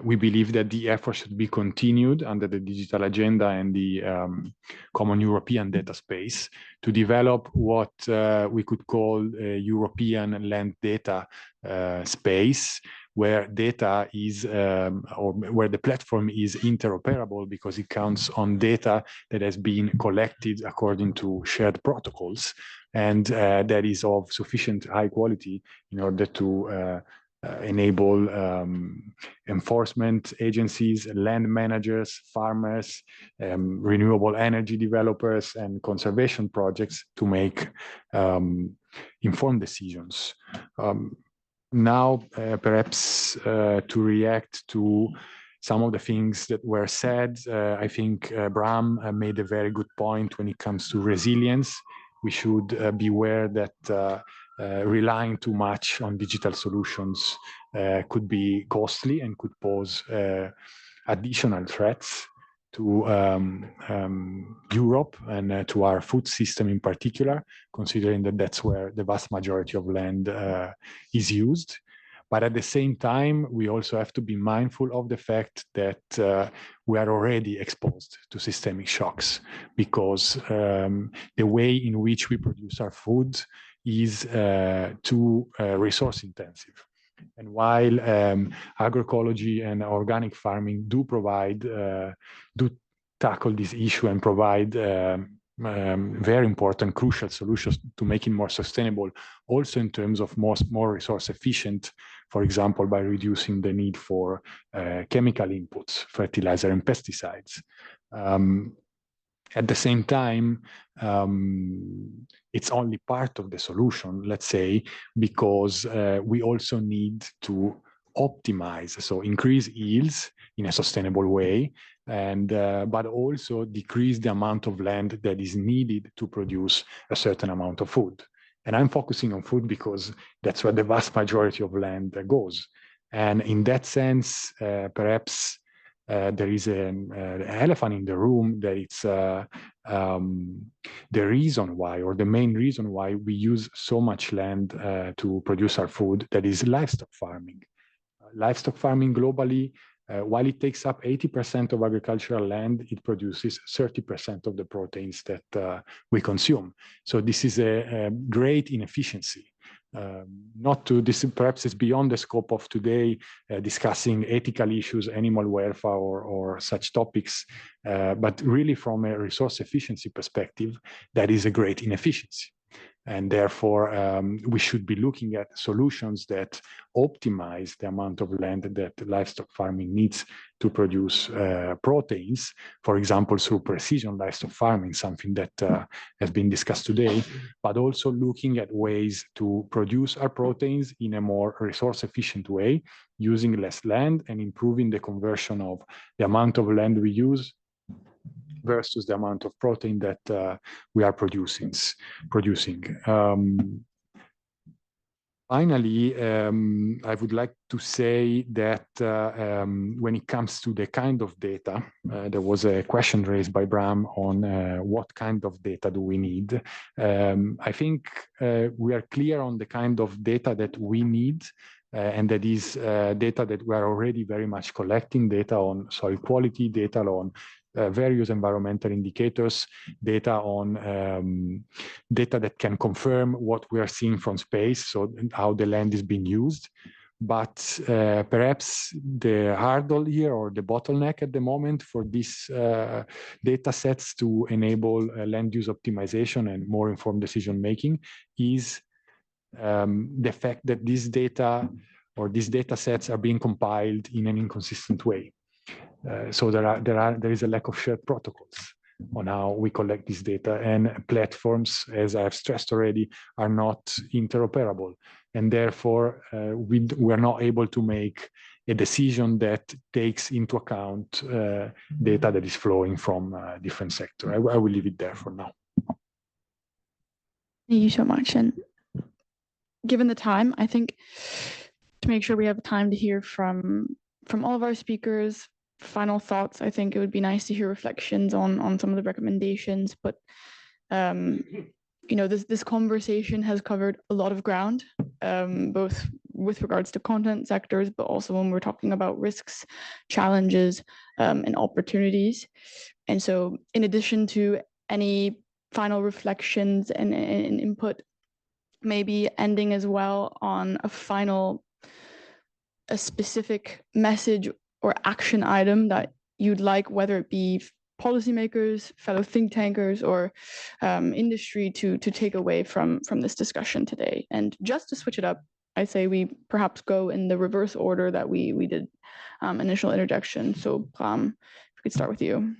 we believe that the effort should be continued under the digital agenda and the common European data space to develop what we could call a European land data space, where data is, or where the platform is interoperable because it counts on data that has been collected according to shared protocols, and that is of sufficient high quality in order to enable enforcement agencies, land managers, farmers, renewable energy developers, and conservation projects to make informed decisions. Now, perhaps to react to some of the things that were said, I think Bram made a very good point when it comes to resilience. We should beware that relying too much on digital solutions could be costly and could pose additional threats to Europe and to our food system in particular, considering that that's where the vast majority of land is used. But at the same time, we also have to be mindful of the fact that we are already exposed to systemic shocks, because the way in which we produce our food is too resource intensive. And while agroecology and organic farming do tackle this issue and provide very important, crucial solutions to make it more sustainable, also in terms of more resource efficient, for example, by reducing the need for chemical inputs, fertilizer and pesticides. At the same time, it's only part of the solution, let's say, because we also need to optimize, so increase yields in a sustainable way, and but also decrease the amount of land that is needed to produce a certain amount of food. And I'm focusing on food because that's where the vast majority of land goes. And in that sense, perhaps there is an elephant in the room that it's the reason why, or the main reason why we use so much land to produce our food, that is livestock farming. Livestock farming globally, while it takes up 80% of agricultural land, it produces 30% of the proteins that we consume. So this is a great inefficiency. This perhaps is beyond the scope of today, discussing ethical issues, animal welfare, or such topics, but really from a resource efficiency perspective, that is a great inefficiency. And therefore, we should be looking at solutions that optimize the amount of land that livestock farming needs to produce proteins, for example, through precision livestock farming, something that has been discussed today, but also looking at ways to produce our proteins in a more resource efficient way, using less land and improving the conversion of the amount of land we use versus the amount of protein that we are producing. Finally, I would like to say that when it comes to the kind of data, there was a question raised by Bram on what kind of data do we need. I think we are clear on the kind of data that we need, and that is data that we are already very much collecting, data on soil quality, data on various environmental indicators, data on data that can confirm what we are seeing from space, so how the land is being used. But perhaps the hurdle here, or the bottleneck at the moment for these data sets to enable land use optimization and more informed decision making, is the fact that these data, or these data sets, are being compiled in an inconsistent way. So there is a lack of shared protocols on how we collect this data, and platforms, as I've stressed already, are not interoperable, and therefore we are not able to make a decision that takes into account data that is flowing from different sectors. I will leave it there for now. Thank you so much. And given the time, I think to make sure we have time to hear from all of our speakers, final thoughts, I think it would be nice to hear reflections on some of the recommendations. But you know, this conversation has covered a lot of ground, both with regards to content sectors, but also when we're talking about risks, challenges, and opportunities. And so, in addition to any final reflections and input, maybe ending as well on a specific message or action item that you'd like, whether it be policymakers, fellow think tankers, or industry to take away from this discussion today. And just to switch it up, I say we perhaps go in the reverse order that we did initial introduction. So Bram, if we could start with you.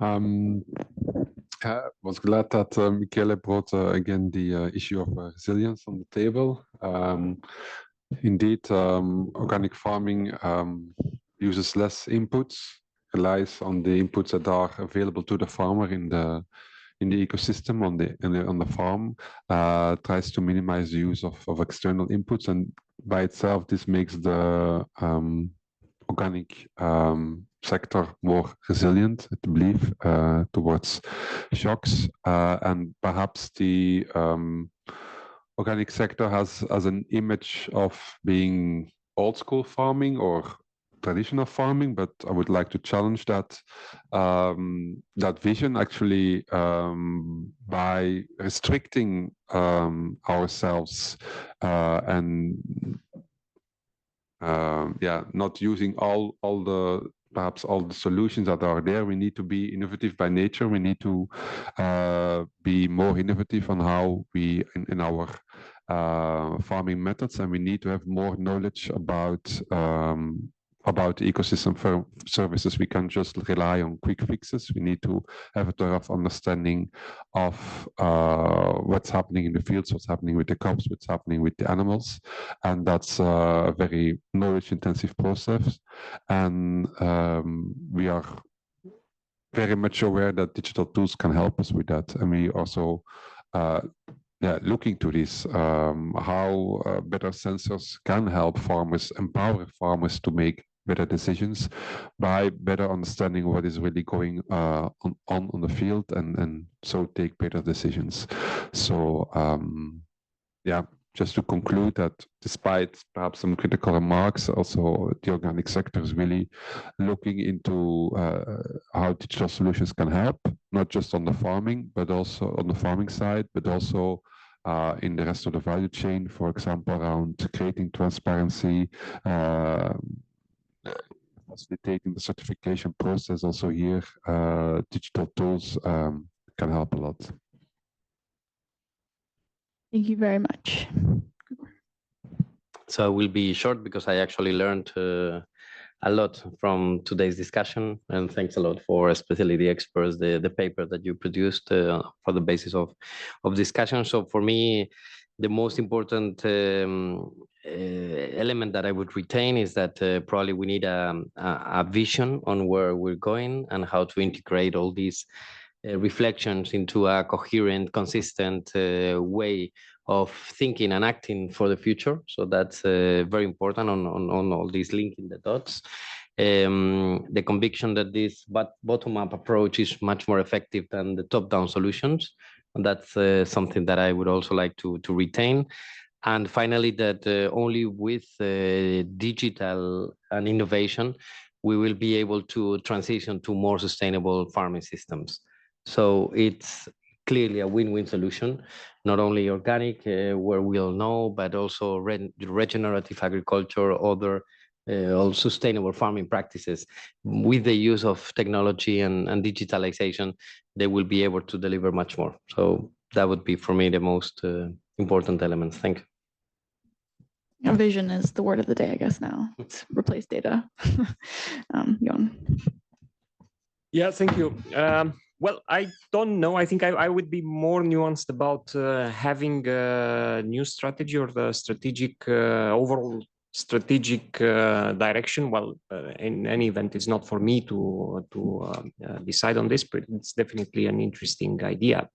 I was glad that Michele brought again the issue of resilience on the table. Indeed, organic farming uses less inputs, relies on the inputs that are available to the farmer in the ecosystem on the farm, tries to minimize the use of external inputs, and by itself this makes the organic sector more resilient, I believe, towards shocks, and perhaps the organic sector has an image of being old school farming or traditional farming, but I would like to challenge that that vision actually by restricting ourselves and not using perhaps all the solutions that are there. We need to be innovative by nature. We need to be more innovative on how we in our farming methods, and we need to have more knowledge about ecosystem services. We can't just rely on quick fixes. We need to have a thorough understanding of what's happening in the fields, what's happening with the crops, what's happening with the animals, and that's a very knowledge-intensive process. And we are very much aware that digital tools can help us with that, and we also looking to this, how better sensors can help farmers, empower farmers to make better decisions by better understanding what is really going on the field, and so take better decisions. So just to conclude that despite perhaps some critical remarks, also the organic sector is really looking into how digital solutions can help, not just on the farming, but also on the farming side, but also in the rest of the value chain, for example, around creating transparency, facilitating the certification process. Also here, digital tools can help a lot. Thank you very much. So I will be short because I actually learned a lot from today's discussion, and thanks a lot for especially the experts, the paper that you produced for the basis of discussion. So for me, the most important element that I would retain is that probably we need a vision on where we're going and how to integrate all these reflections into a coherent, consistent way of thinking and acting for the future. So that's very important on all these linking the dots. The conviction that this bottom-up approach is much more effective than the top-down solutions. And that's something that I would also like to retain. And finally, that only with digital and innovation, we will be able to transition to more sustainable farming systems. So it's clearly a win-win solution, not only organic, where we all know, but also regenerative agriculture, other all sustainable farming practices. With the use of technology and digitalization, they will be able to deliver much more. So that would be for me the most important elements. Thank you. Vision is the word of the day, I guess now. Let's replace data. Jon. Yeah, thank you. Well, I don't know. I think I would be more nuanced about having a new strategy or the strategic overall strategic direction. Well, in any event, it's not for me to decide on this, but it's definitely an interesting idea.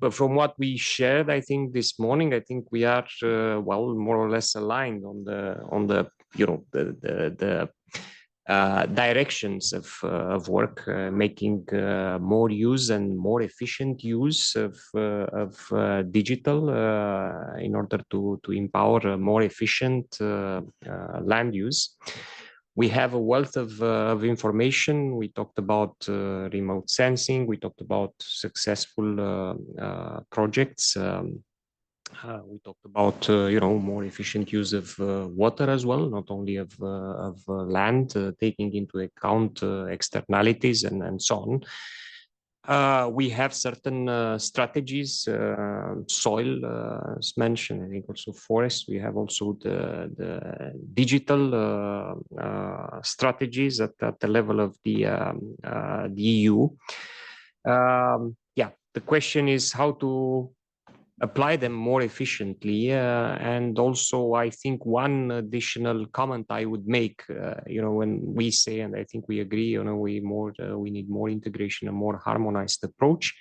But from what we shared, I think this morning, I think we are well, more or less aligned on the directions of work, making more use and more efficient use of digital in order to empower a more efficient land use. We have a wealth of information. We talked about remote sensing. We talked about successful projects. We talked about more efficient use of water as well, not only of land, taking into account externalities and so on. We have certain strategies, soil is mentioned, I think also forest. We have also the digital strategies at the level of the EU. The question is how to apply them more efficiently, and also I think one additional comment I would make, when we say, and I think we agree, we need more integration, a more harmonized approach.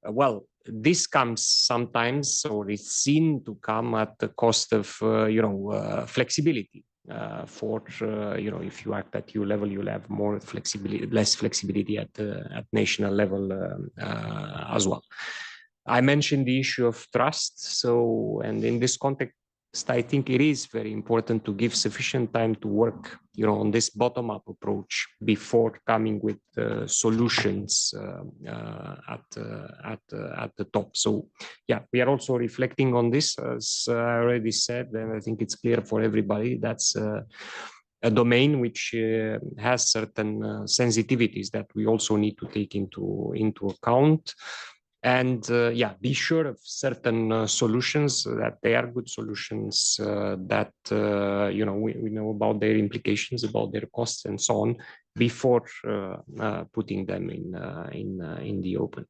Well, this comes sometimes, or is seen to come at the cost of flexibility. If you act at EU level, you'll have more flexibility, less flexibility at national level as well. I mentioned the issue of trust. And in this context, I think it is very important to give sufficient time to work, on this bottom-up approach before coming with solutions at the top. So, yeah, we are also reflecting on this, as I already said, and I think it's clear for everybody. That's a domain which has certain sensitivities that we also need to take into account. And yeah, be sure of certain solutions, that they are good solutions, that we know about their implications, about their costs, and so on, before putting them in the open.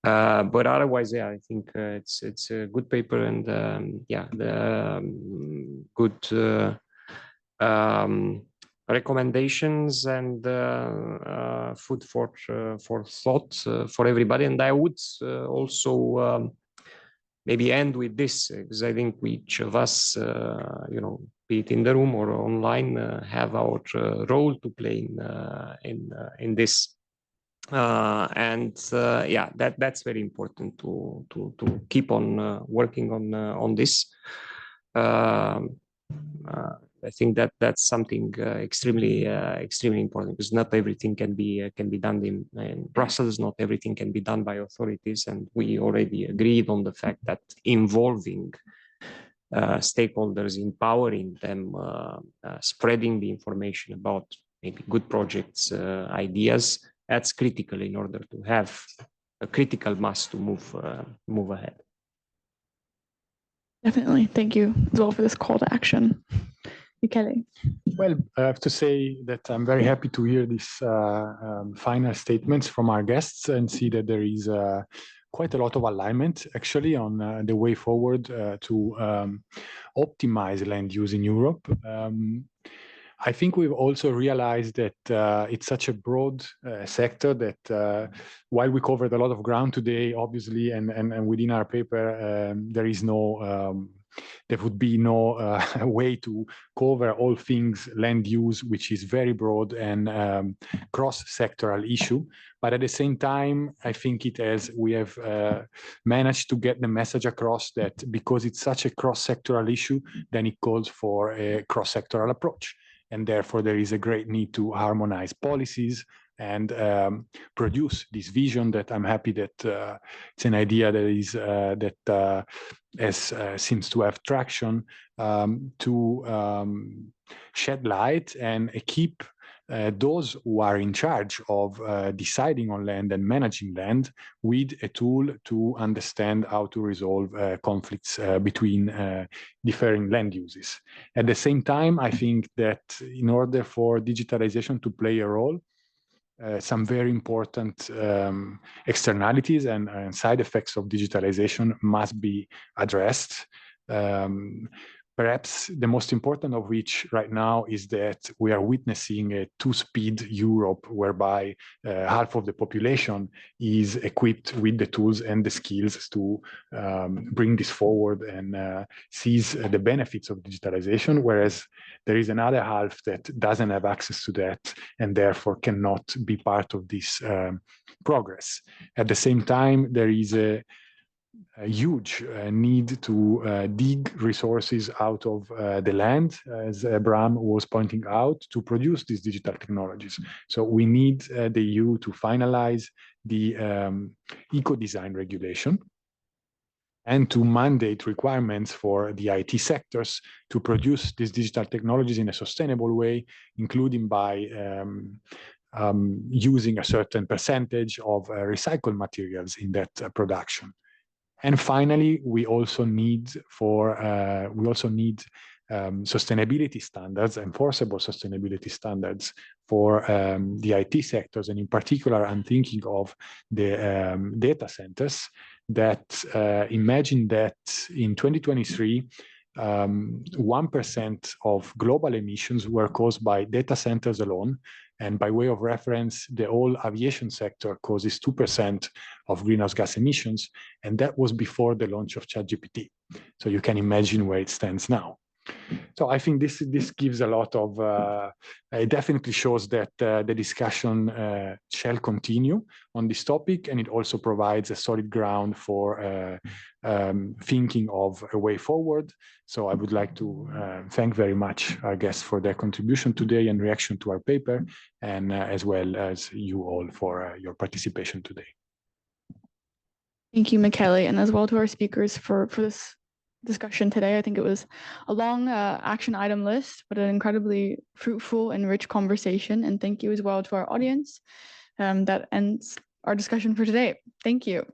But otherwise, yeah, I think it's a good paper, and yeah, good recommendations and food for thought for everybody. And I would also maybe end with this, because I think each of us, be it in the room or online, have our role to play in this. And yeah, that's very important to keep on working on this. I think that's something extremely important, because not everything can be done in Brussels. Not everything can be done by authorities, and we already agreed on the fact that involving stakeholders, empowering them, spreading the information about maybe good projects, ideas, that's critical in order to have a critical mass to move ahead. Definitely. Thank you as well for this call to action. Michele. Well, I have to say that I'm very happy to hear these final statements from our guests and see that there is quite a lot of alignment actually on the way forward to optimize land use in Europe. I think we've also realized that it's such a broad sector that while we covered a lot of ground today, obviously, and within our paper, there would be no way to cover all things land use, which is very broad and cross-sectoral issue. But at the same time, I think we have managed to get the message across that because it's such a cross-sectoral issue, then it calls for a cross-sectoral approach. And therefore, there is a great need to harmonize policies and produce this vision that I'm happy that it's an idea that seems to have traction to shed light and keep those who are in charge of deciding on land and managing land with a tool to understand how to resolve conflicts between differing land uses. At the same time, I think that in order for digitalization to play a role, some very important externalities and side effects of digitalization must be addressed. Perhaps the most important of which right now is that we are witnessing a two-speed Europe whereby half of the population is equipped with the tools and the skills to bring this forward and seize the benefits of digitalization, whereas there is another half that doesn't have access to that and therefore cannot be part of this progress. At the same time, there is a huge need to dig resources out of the land, as Bram was pointing out, to produce these digital technologies. So we need the EU to finalize the eco-design regulation and to mandate requirements for the IT sectors to produce these digital technologies in a sustainable way, including by using a certain percentage of recycled materials in that production. And finally, we also need sustainability standards, enforceable sustainability standards for the IT sectors. And in particular, I'm thinking of the data centers that imagine that in 2023, 1% of global emissions were caused by data centers alone. And by way of reference, the whole aviation sector causes 2% of greenhouse gas emissions. And that was before the launch of ChatGPT. So you can imagine where it stands now. So I think this gives a lot of, it definitely shows that the discussion shall continue on this topic, and it also provides a solid ground for thinking of a way forward. So I would like to thank very much our guests for their contribution today and reaction to our paper, and as well as you all for your participation today. Thank you, Michele, and as well to our speakers for this discussion today. I think it was a long action item list, but an incredibly fruitful and rich conversation. And thank you as well to our audience. That ends our discussion for today. Thank you.